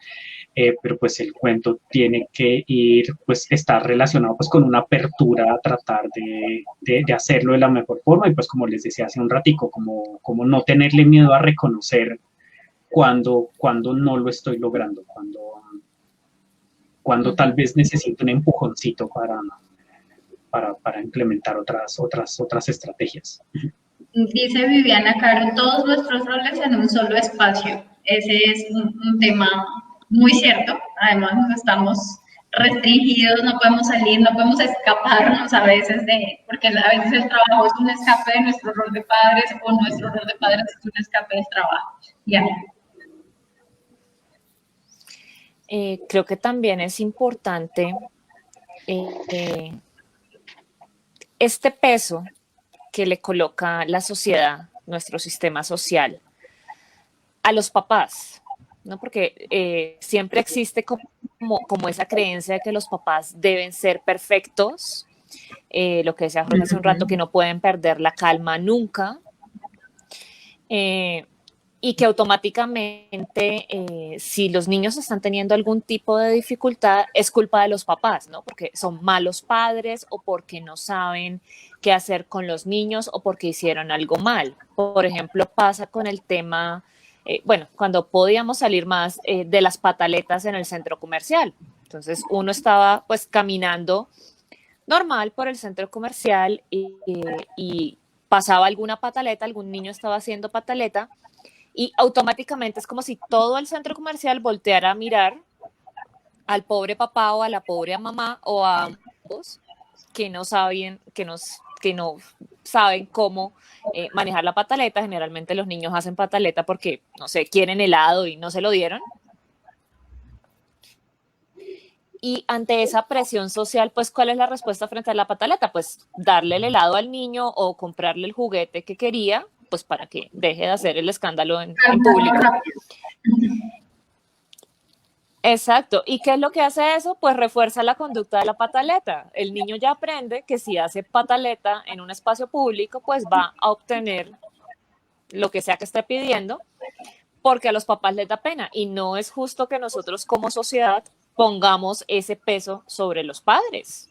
pero pues el cuento tiene que estar relacionado pues con una apertura a tratar de hacerlo de la mejor forma y pues como les decía hace un ratico, como no tenerle miedo a reconocer cuando no lo estoy logrando, cuando tal vez necesito un empujoncito para implementar otras estrategias. Dice Viviana Caro, todos nuestros roles en un solo espacio. Ese es un tema muy cierto. Además, nos estamos restringidos, no podemos salir, no podemos escaparnos a veces porque a veces el trabajo es un escape de nuestro rol de padres o nuestro rol de padres es un escape del trabajo. Ya. Creo que también es importante este peso que le coloca la sociedad, nuestro sistema social, a los papás, ¿no? Porque siempre existe como esa creencia de que los papás deben ser perfectos, lo que decía Jorge hace un rato, que no pueden perder la calma nunca, y que automáticamente si los niños están teniendo algún tipo de dificultad es culpa de los papás, ¿no? Porque son malos padres o porque no saben qué hacer con los niños o porque hicieron algo mal. Por ejemplo, pasa con el tema, cuando podíamos salir más de las pataletas en el centro comercial. Entonces uno estaba pues caminando normal por el centro comercial y pasaba alguna pataleta, algún niño estaba haciendo pataleta, y automáticamente es como si todo el centro comercial volteara a mirar al pobre papá o a la pobre mamá o a ambos que no saben cómo manejar la pataleta. Generalmente los niños hacen pataleta porque, no sé, quieren helado y no se lo dieron. Y ante esa presión social, pues, ¿cuál es la respuesta frente a la pataleta? Pues darle el helado al niño o comprarle el juguete que quería, pues para que deje de hacer el escándalo en público. Exacto. ¿Y qué es lo que hace eso? Pues refuerza la conducta de la pataleta. El niño ya aprende que si hace pataleta en un espacio público, pues va a obtener lo que sea que esté pidiendo, porque a los papás les da pena. Y no es justo que nosotros como sociedad pongamos ese peso sobre los padres.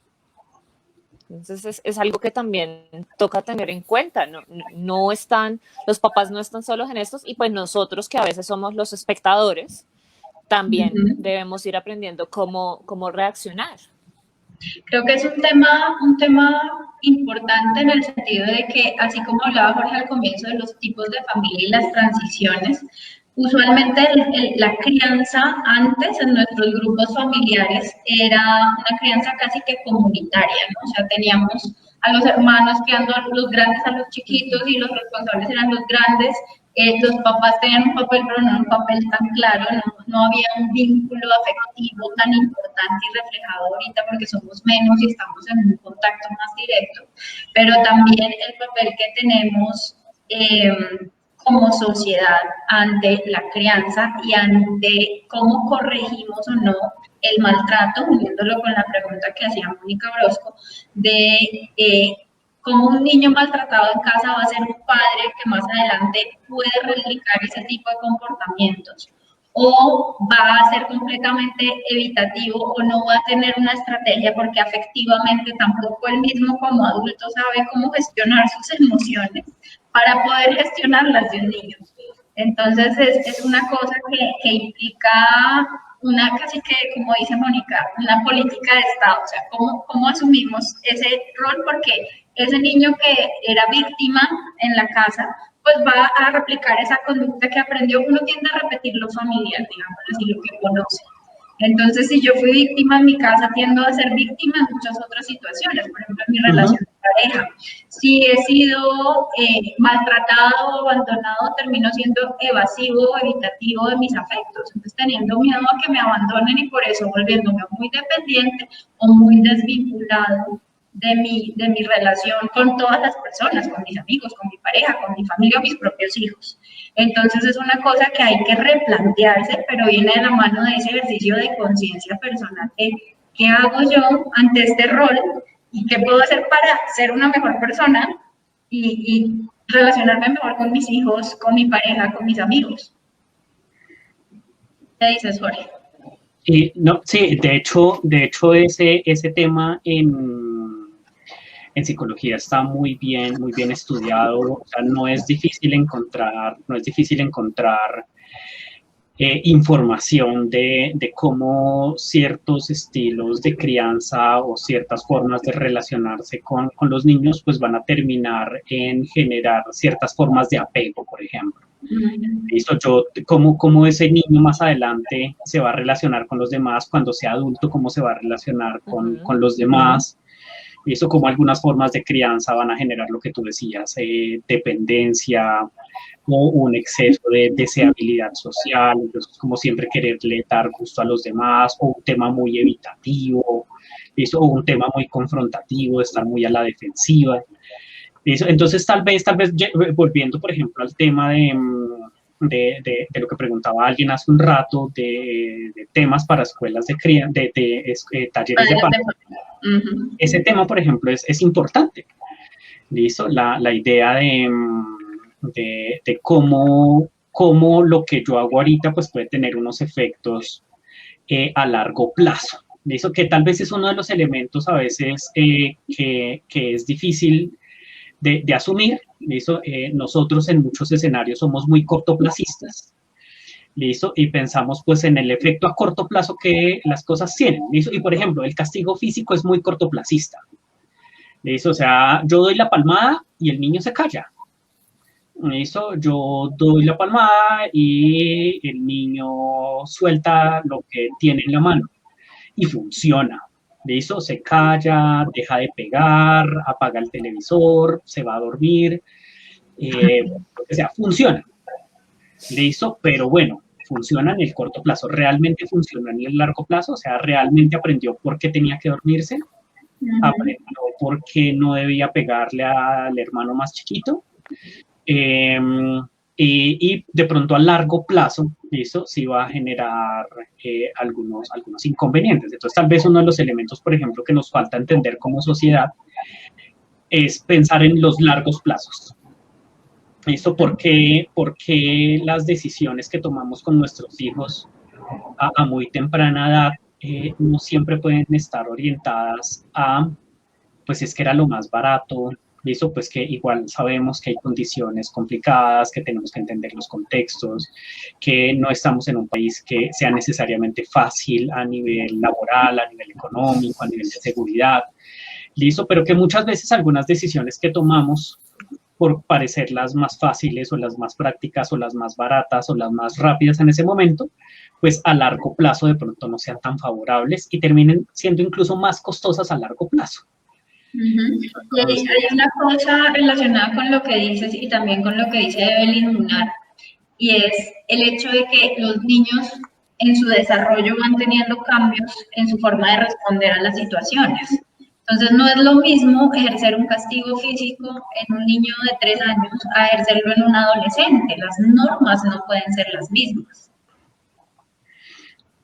Entonces es algo que también toca tener en cuenta. Los papás no están solos en estos, y pues nosotros, que a veces somos los espectadores, también debemos ir aprendiendo cómo reaccionar. Creo que es un tema importante en el sentido de que, así como hablaba Jorge al comienzo de los tipos de familia y las transiciones, usualmente la crianza antes en nuestros grupos familiares era una crianza casi que comunitaria, ¿no? O sea, teníamos a los hermanos criando a los grandes a los chiquitos y los responsables eran los grandes. Los papás tenían un papel, pero no un papel tan claro, no había un vínculo afectivo tan importante y reflejado ahorita porque somos menos y estamos en un contacto más directo, pero también el papel que tenemos como sociedad ante la crianza y ante cómo corregimos o no el maltrato, uniéndolo con la pregunta que hacía Mónica Orozco, de cómo un niño maltratado en casa va a ser un padre que más adelante puede replicar ese tipo de comportamientos, o va a ser completamente evitativo o no va a tener una estrategia porque afectivamente tampoco él mismo como adulto sabe cómo gestionar sus emociones para poder gestionarlas de un niño. Entonces es una cosa que implica casi que, como dice Mónica, una política de Estado, o sea, cómo asumimos ese rol, porque ese niño que era víctima en la casa, pues va a replicar esa conducta que aprendió. Uno tiende a repetir lo familiar, digamos así, lo que conoce. Entonces, si yo fui víctima en mi casa, tiendo a ser víctima en muchas otras situaciones, por ejemplo, en mi relación de pareja. Si he sido maltratado o abandonado, termino siendo evasivo o evitativo de mis afectos, entonces teniendo miedo a que me abandonen y por eso volviéndome muy dependiente o muy desvinculado de mi relación con todas las personas, con mis amigos, con mi pareja, con mi familia, mis propios hijos. Entonces es una cosa que hay que replantearse, pero viene de la mano de ese ejercicio de conciencia personal de qué hago yo ante este rol y qué puedo hacer para ser una mejor persona y relacionarme mejor con mis hijos, con mi pareja, con mis amigos. ¿Qué dices, Jorge? No, sí, de hecho ese tema en psicología está muy bien estudiado. O sea, no es difícil encontrar información de cómo ciertos estilos de crianza o ciertas formas de relacionarse con los niños pues van a terminar en generar ciertas formas de apego, por ejemplo. ¿Listo? Cómo ese niño más adelante se va a relacionar con los demás, cuando sea adulto, cómo se va a relacionar con los demás. Y eso, como algunas formas de crianza van a generar lo que tú decías, dependencia o un exceso de deseabilidad social, entonces como siempre quererle dar gusto a los demás, o un tema muy evitativo, eso, o un tema muy confrontativo, estar muy a la defensiva. Eso, entonces tal vez, volviendo, por ejemplo, al tema de lo que preguntaba alguien hace un rato, de temas para escuelas de talleres de padres. Ese tema, por ejemplo, es importante. ¿Listo? La idea de cómo lo que yo hago ahorita pues puede tener unos efectos a largo plazo. ¿Listo? Que tal vez es uno de los elementos a veces que es difícil de asumir. ¿Listo? Nosotros en muchos escenarios somos muy cortoplacistas. ¿Listo? Y pensamos pues en el efecto a corto plazo que las cosas tienen. ¿Listo? Y por ejemplo, el castigo físico es muy cortoplacista. ¿Listo? O sea, yo doy la palmada y el niño se calla. ¿Listo? Yo doy la palmada y el niño suelta lo que tiene en la mano. Y funciona. ¿Listo? Se calla, deja de pegar, apaga el televisor, se va a dormir. O sea, funciona. ¿Listo? Pero bueno, funciona en el corto plazo. ¿Realmente funciona en el largo plazo? O sea, ¿realmente aprendió por qué tenía que dormirse? ¿Aprendió por qué no debía pegarle al hermano más chiquito? Y de pronto a largo plazo, eso sí va a generar algunos inconvenientes. Entonces, tal vez uno de los elementos, por ejemplo, que nos falta entender como sociedad es pensar en los largos plazos. ¿Listo? Porque las decisiones que tomamos con nuestros hijos a muy temprana edad no siempre pueden estar orientadas a, pues es que era lo más barato, ¿listo? Pues que igual sabemos que hay condiciones complicadas, que tenemos que entender los contextos, que no estamos en un país que sea necesariamente fácil a nivel laboral, a nivel económico, a nivel de seguridad, ¿listo? Pero que muchas veces algunas decisiones que tomamos por parecer las más fáciles o las más prácticas o las más baratas o las más rápidas en ese momento, pues a largo plazo de pronto no sean tan favorables y terminen siendo incluso más costosas a largo plazo. Y hay una cosa relacionada con lo que dices y también con lo que dice Evelyn Munar, y es el hecho de que los niños en su desarrollo van teniendo cambios en su forma de responder a las situaciones. Entonces, no es lo mismo ejercer un castigo físico en un niño de 3 años a ejercerlo en un adolescente. Las normas no pueden ser las mismas.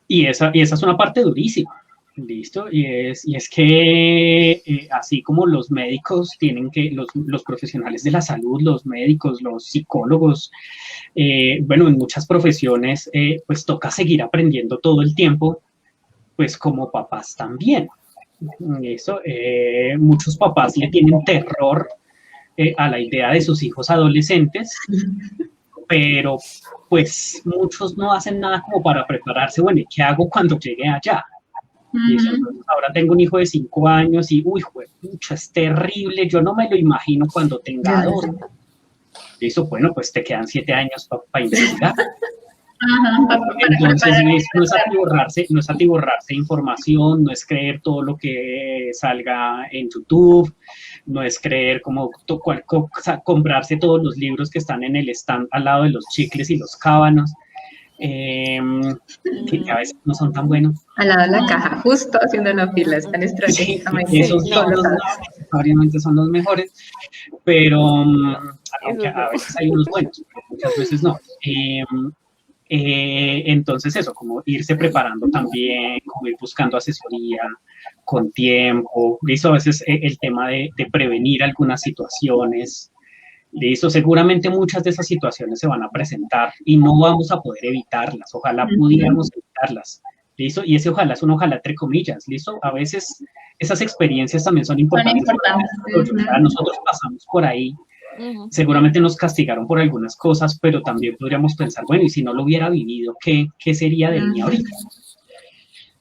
Y esa es una parte durísima, ¿listo? Y es que así como los médicos tienen que, los profesionales de la salud, los médicos, los psicólogos, bueno, en muchas profesiones, pues toca seguir aprendiendo todo el tiempo, pues como papás también. Eso, muchos papás le tienen terror a la idea de sus hijos adolescentes, pero pues muchos no hacen nada como para prepararse. Bueno, ¿y qué hago cuando llegue allá? Y eso, entonces, ahora tengo un hijo de 5 años y, uy, juepucha, es terrible, yo no me lo imagino cuando tenga 2. Y eso, bueno, pues te quedan 7 años para investigar. Entonces, no es atiborrarse información, no es creer todo lo que salga en YouTube, no es creer como comprarse todos los libros que están en el stand al lado de los chicles y los cábanos, que a veces no son tan buenos. Al lado de la caja, justo haciendo la fila, están estratégicamente. Sí, esos obviamente son los mejores, pero aunque a veces hay unos buenos, pero muchas veces no. Entonces eso, como irse preparando también, como ir buscando asesoría con tiempo, listo, a veces el tema de prevenir algunas situaciones, listo, seguramente muchas de esas situaciones se van a presentar y no vamos a poder evitarlas, ojalá pudiéramos evitarlas, listo, y ese ojalá es un ojalá entre comillas, listo, a veces esas experiencias también son importantes. Nosotros pasamos por ahí. Seguramente nos castigaron por algunas cosas, pero también podríamos pensar, bueno, y si no lo hubiera vivido, ¿qué sería de mí ahorita?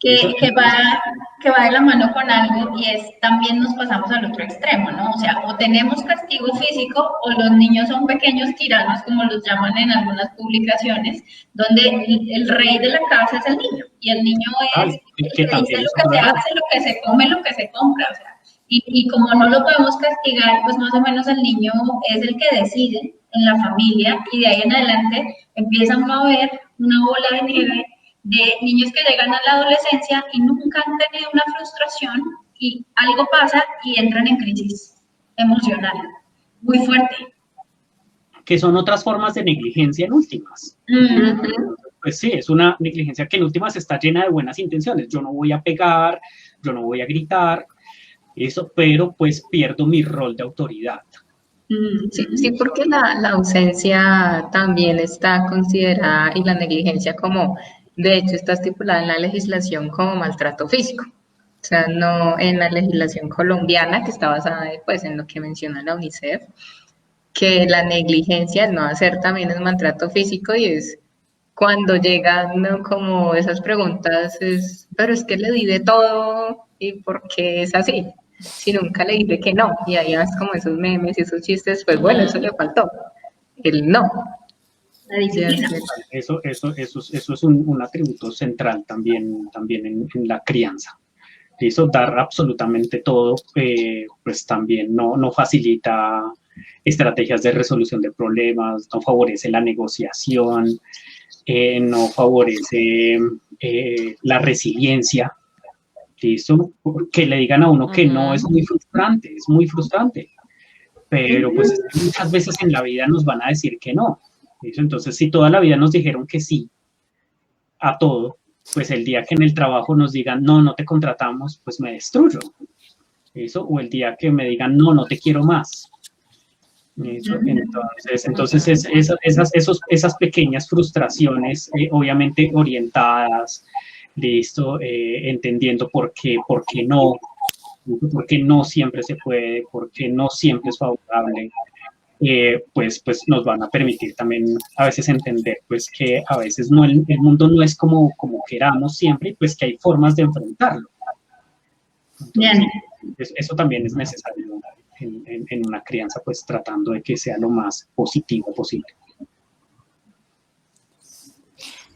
Que va de la mano con algo y es también nos pasamos al otro extremo, ¿no? O sea, o tenemos castigo físico o los niños son pequeños tiranos, como los llaman en algunas publicaciones, donde el rey de la casa es el niño y el niño es el que dice lo que se hace, lo que se come, lo que se compra, o sea. Y como no lo podemos castigar, pues más o menos el niño es el que decide en la familia y de ahí en adelante empiezan a haber una bola de nieve de niños que llegan a la adolescencia y nunca han tenido una frustración y algo pasa y entran en crisis emocional muy fuerte. Que son otras formas de negligencia en últimas. Pues sí, es una negligencia que en últimas está llena de buenas intenciones. Yo no voy a pegar, yo no voy a gritar, eso, pero pues pierdo mi rol de autoridad. Sí, porque la ausencia también está considerada y la negligencia como, de hecho, está estipulada en la legislación como maltrato físico. O sea, no en la legislación colombiana, que está basada pues, en lo que menciona la UNICEF, que la negligencia, el no hacer también es maltrato físico y es cuando llegan, ¿no?, como esas preguntas, pero es que le di de todo y ¿por qué es así? Si nunca le dije que no, y ahí vas como esos memes y esos chistes, pues bueno, eso le faltó, el no. Eso es un atributo central también en la crianza. Eso, dar absolutamente todo, pues también no facilita estrategias de resolución de problemas, no favorece la negociación, no favorece la resiliencia. ¿Listo? Que le digan a uno que no es muy frustrante, pero pues muchas veces en la vida nos van a decir que no. ¿Listo? Entonces, si toda la vida nos dijeron que sí a todo, pues el día que en el trabajo nos digan no te contratamos, pues me destruyo. ¿Listo? O el día que me digan no te quiero más. ¿Listo? Entonces esas pequeñas frustraciones, obviamente orientadas, listo, entendiendo por qué no, porque no siempre se puede, porque no siempre es favorable, pues nos van a permitir también a veces entender pues que a veces no el mundo no es como queramos siempre, pues que hay formas de enfrentarlo. Entonces, eso también es necesario en una crianza, pues tratando de que sea lo más positivo posible.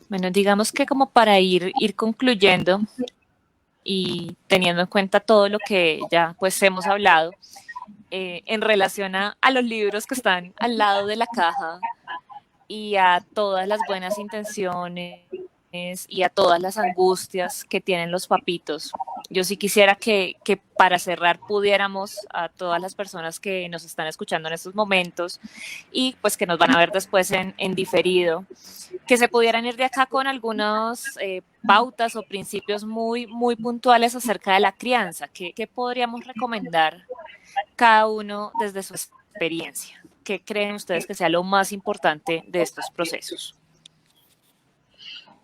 Bueno, digamos que como para ir concluyendo y teniendo en cuenta todo lo que ya pues hemos hablado, en relación a los libros que están al lado de la caja y a todas las buenas intenciones y a todas las angustias que tienen los papitos, yo sí quisiera que para cerrar pudiéramos a todas las personas que nos están escuchando en estos momentos y pues que nos van a ver después en diferido, que se pudieran ir de acá con algunas pautas o principios muy, muy puntuales acerca de la crianza. ¿Qué podríamos recomendar cada uno desde su experiencia? ¿Qué creen ustedes que sea lo más importante de estos procesos?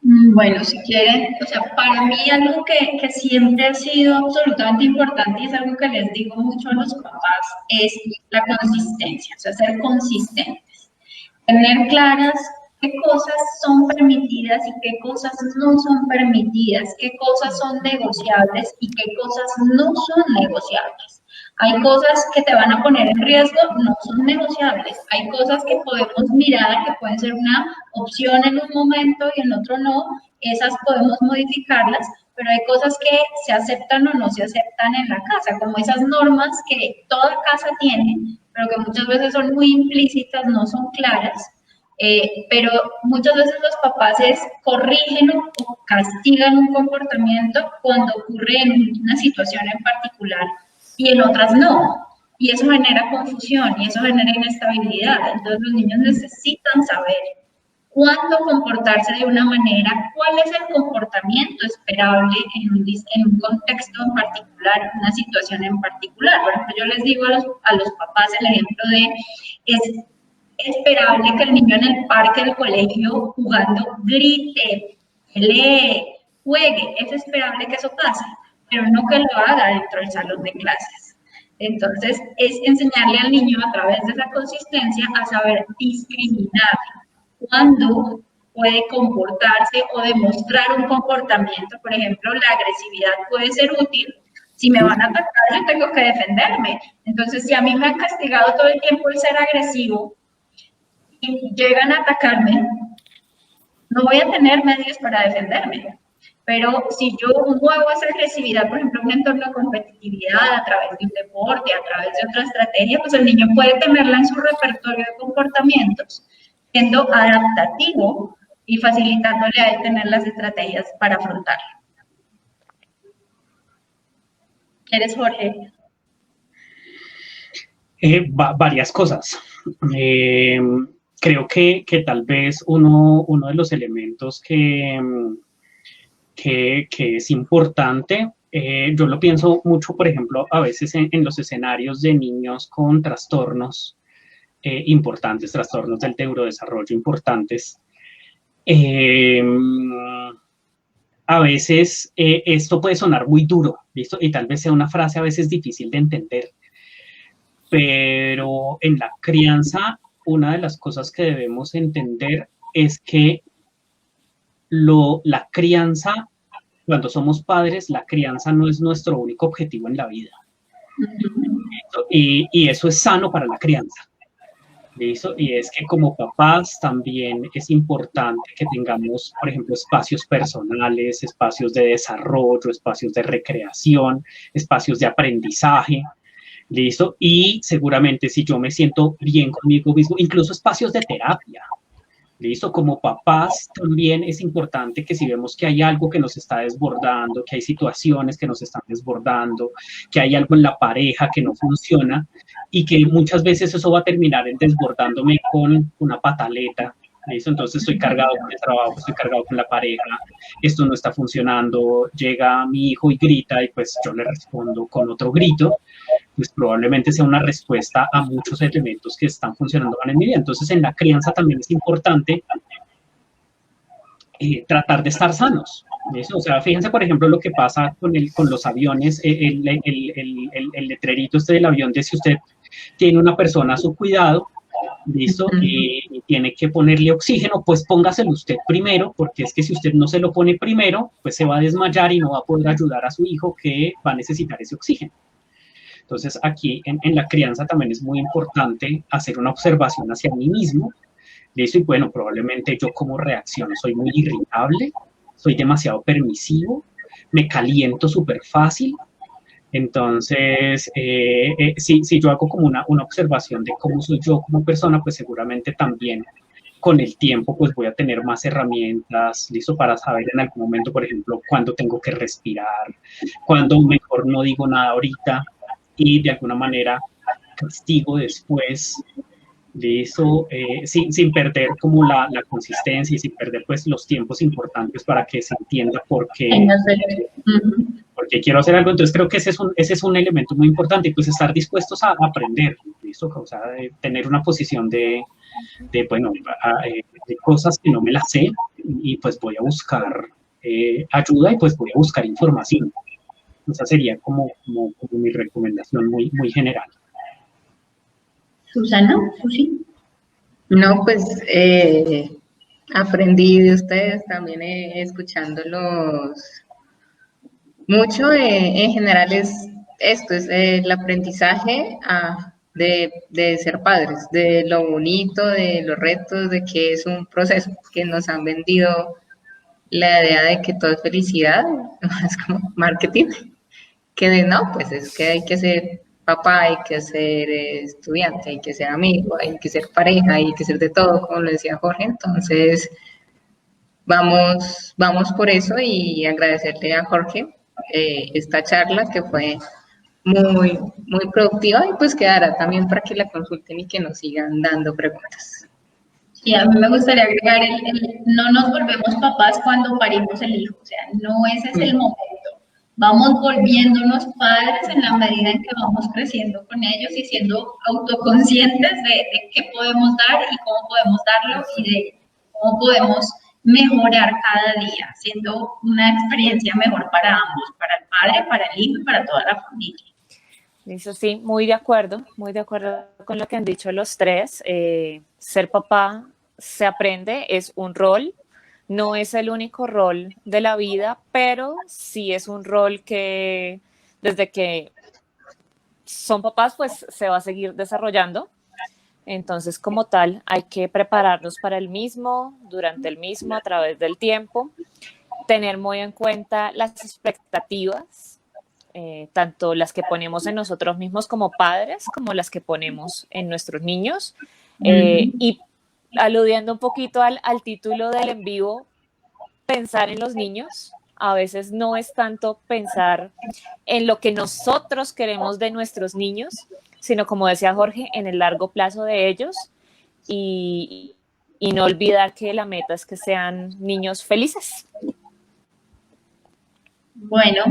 Bueno, si quieren, o sea, para mí algo que siempre ha sido absolutamente importante y es algo que les digo mucho a los papás es la consistencia, o sea, ser consistentes. Tener claras qué cosas son permitidas y qué cosas no son permitidas, qué cosas son negociables y qué cosas no son negociables. Hay cosas que te van a poner en riesgo, no son negociables. Hay cosas que podemos mirar, que pueden ser una opción en un momento y en otro no. Esas podemos modificarlas, pero hay cosas que se aceptan o no se aceptan en la casa, como esas normas que toda casa tiene, pero que muchas veces son muy implícitas, no son claras. Pero muchas veces los papás corrigen o castigan un comportamiento cuando ocurre en una situación en particular y en otras no. Y eso genera confusión y eso genera inestabilidad. Entonces los niños necesitan saber cuándo comportarse de una manera, cuál es el comportamiento esperable en un contexto en particular, en una situación en particular. Por ejemplo, yo les digo a los papás el ejemplo de, es esperable que el niño en el parque del colegio jugando grite, lee, juegue, es esperable que eso pase, pero no que lo haga dentro del salón de clases. Entonces, es enseñarle al niño a través de esa consistencia a saber discriminar cuándo puede comportarse o demostrar un comportamiento. Por ejemplo, la agresividad puede ser útil. Si me van a atacar, yo tengo que defenderme. Entonces, si a mí me han castigado todo el tiempo el ser agresivo y llegan a atacarme, no voy a tener medios para defenderme. Pero si yo muevo esa agresividad, por ejemplo, en un entorno de competitividad, a través de un deporte, a través de otra estrategia, pues el niño puede tenerla en su repertorio de comportamientos, siendo adaptativo y facilitándole a él tener las estrategias para afrontarlo. ¿Quieres, Jorge? Varias cosas. Creo que tal vez uno de los elementos que es importante, yo lo pienso mucho, por ejemplo, a veces en los escenarios de niños con trastornos importantes, trastornos del neurodesarrollo importantes. A veces esto puede sonar muy duro, ¿listo? Y tal vez sea una frase a veces difícil de entender, pero en la crianza, una de las cosas que debemos entender es que la crianza, cuando somos padres, la crianza no es nuestro único objetivo en la vida. Y eso es sano para la crianza. ¿Listo? Y es que como papás también es importante que tengamos, por ejemplo, espacios personales, espacios de desarrollo, espacios de recreación, espacios de aprendizaje. ¿Listo? Y seguramente si yo me siento bien conmigo mismo, incluso espacios de terapia. ¿Listo? Como papás también es importante que si vemos que hay algo que nos está desbordando, que hay situaciones que nos están desbordando, que hay algo en la pareja que no funciona y que muchas veces eso va a terminar en desbordándome con una pataleta. ¿Listo? Entonces estoy cargado con el trabajo, estoy cargado con la pareja, esto no está funcionando, llega mi hijo y grita y pues yo le respondo con otro grito, pues probablemente sea una respuesta a muchos elementos que están funcionando mal en mi vida. Entonces en la crianza también es importante tratar de estar sanos. ¿Eso? O sea, fíjense por ejemplo lo que pasa con los aviones, el letrerito este del avión de si usted tiene una persona a su cuidado, ¿listo? Y tiene que ponerle oxígeno, pues póngaselo usted primero, porque es que si usted no se lo pone primero, pues se va a desmayar y no va a poder ayudar a su hijo que va a necesitar ese oxígeno. Entonces aquí en la crianza también es muy importante hacer una observación hacia mí mismo, ¿listo? Y bueno, probablemente yo como reacciono, soy muy irritable, soy demasiado permisivo, me caliento súper fácil. Entonces, si yo hago como una observación de cómo soy yo como persona, pues seguramente también con el tiempo pues voy a tener más herramientas, listo, para saber en algún momento, por ejemplo, cuándo tengo que respirar, cuándo mejor no digo nada ahorita y de alguna manera castigo después. Listo, sin perder como la consistencia y sin perder pues los tiempos importantes para que se entienda por qué quiero hacer algo. Entonces creo que ese es un elemento muy importante y pues estar dispuestos a aprender, ¿listo? O sea, tener una posición de cosas que no me las sé y pues voy a buscar ayuda y pues voy a buscar información. Esa sería como mi recomendación muy general. Susana, Susi. No, pues aprendí de ustedes también escuchándolos mucho. En general es esto, es el aprendizaje de ser padres, de lo bonito, de los retos, de que es un proceso, que nos han vendido la idea de que todo es felicidad, es como marketing, que no, pues es que hay que ser papá, hay que ser estudiante, hay que ser amigo, hay que ser pareja, hay que ser de todo, como lo decía Jorge. Entonces vamos por eso y agradecerle a Jorge esta charla que fue muy productiva, y pues quedará también para que la consulten y que nos sigan dando preguntas. Y a mí me gustaría agregar no nos volvemos papás cuando parimos el hijo, o sea, no ese es el momento. Vamos volviéndonos padres en la medida en que vamos creciendo con ellos y siendo autoconscientes de qué podemos dar y cómo podemos darlo y de cómo podemos mejorar cada día, siendo una experiencia mejor para ambos, para el padre, para el hijo y para toda la familia. Eso sí, muy de acuerdo con lo que han dicho los tres. Ser papá se aprende, es un rol, no es el único rol de la vida, pero sí es un rol que desde que son papás, pues se va a seguir desarrollando. Entonces, como tal, hay que prepararnos para el mismo, durante el mismo, a través del tiempo, tener muy en cuenta las expectativas, tanto las que ponemos en nosotros mismos como padres, como las que ponemos en nuestros niños. Y aludiendo un poquito al título del en vivo, pensar en los niños. A veces no es tanto pensar en lo que nosotros queremos de nuestros niños, sino, como decía Jorge, en el largo plazo de ellos y no olvidar que la meta es que sean niños felices. Bueno,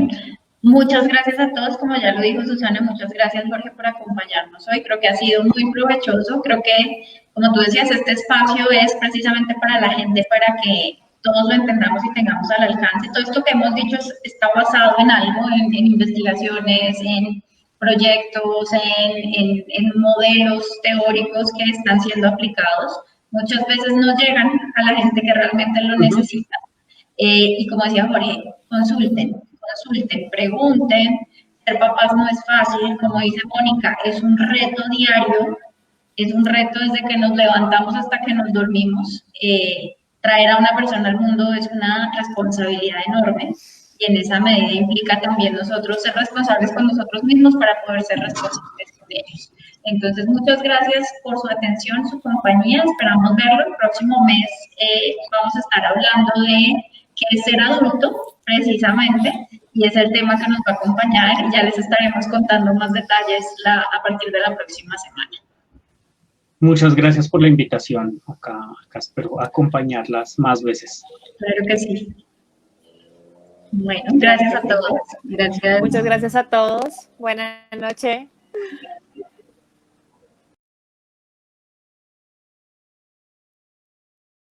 muchas gracias a todos, como ya lo dijo Susana, muchas gracias Jorge por acompañarnos hoy, creo que ha sido muy provechoso, creo que, como tú decías, este espacio es precisamente para la gente, para que todos lo entendamos y tengamos al alcance. Todo esto que hemos dicho está basado en algo, en investigaciones, en proyectos, en modelos teóricos que están siendo aplicados. Muchas veces no llegan a la gente que realmente lo necesita. Y como decía Jorge, consulten, pregunten. Ser papás no es fácil, como dice Mónica, es un reto diario, es un reto desde que nos levantamos hasta que nos dormimos. Traer a una persona al mundo es una responsabilidad enorme y en esa medida implica también nosotros ser responsables con nosotros mismos para poder ser responsables con ellos. Entonces, muchas gracias por su atención, su compañía. Esperamos verlo el próximo mes. Vamos a estar hablando de qué es ser adulto, precisamente, y es el tema que nos va a acompañar y ya les estaremos contando más detalles a partir de la próxima semana. Muchas gracias por la invitación. Acá espero acompañarlas más veces. Claro que sí. Bueno, gracias a todos. Gracias. Muchas gracias a todos. Buenas noches.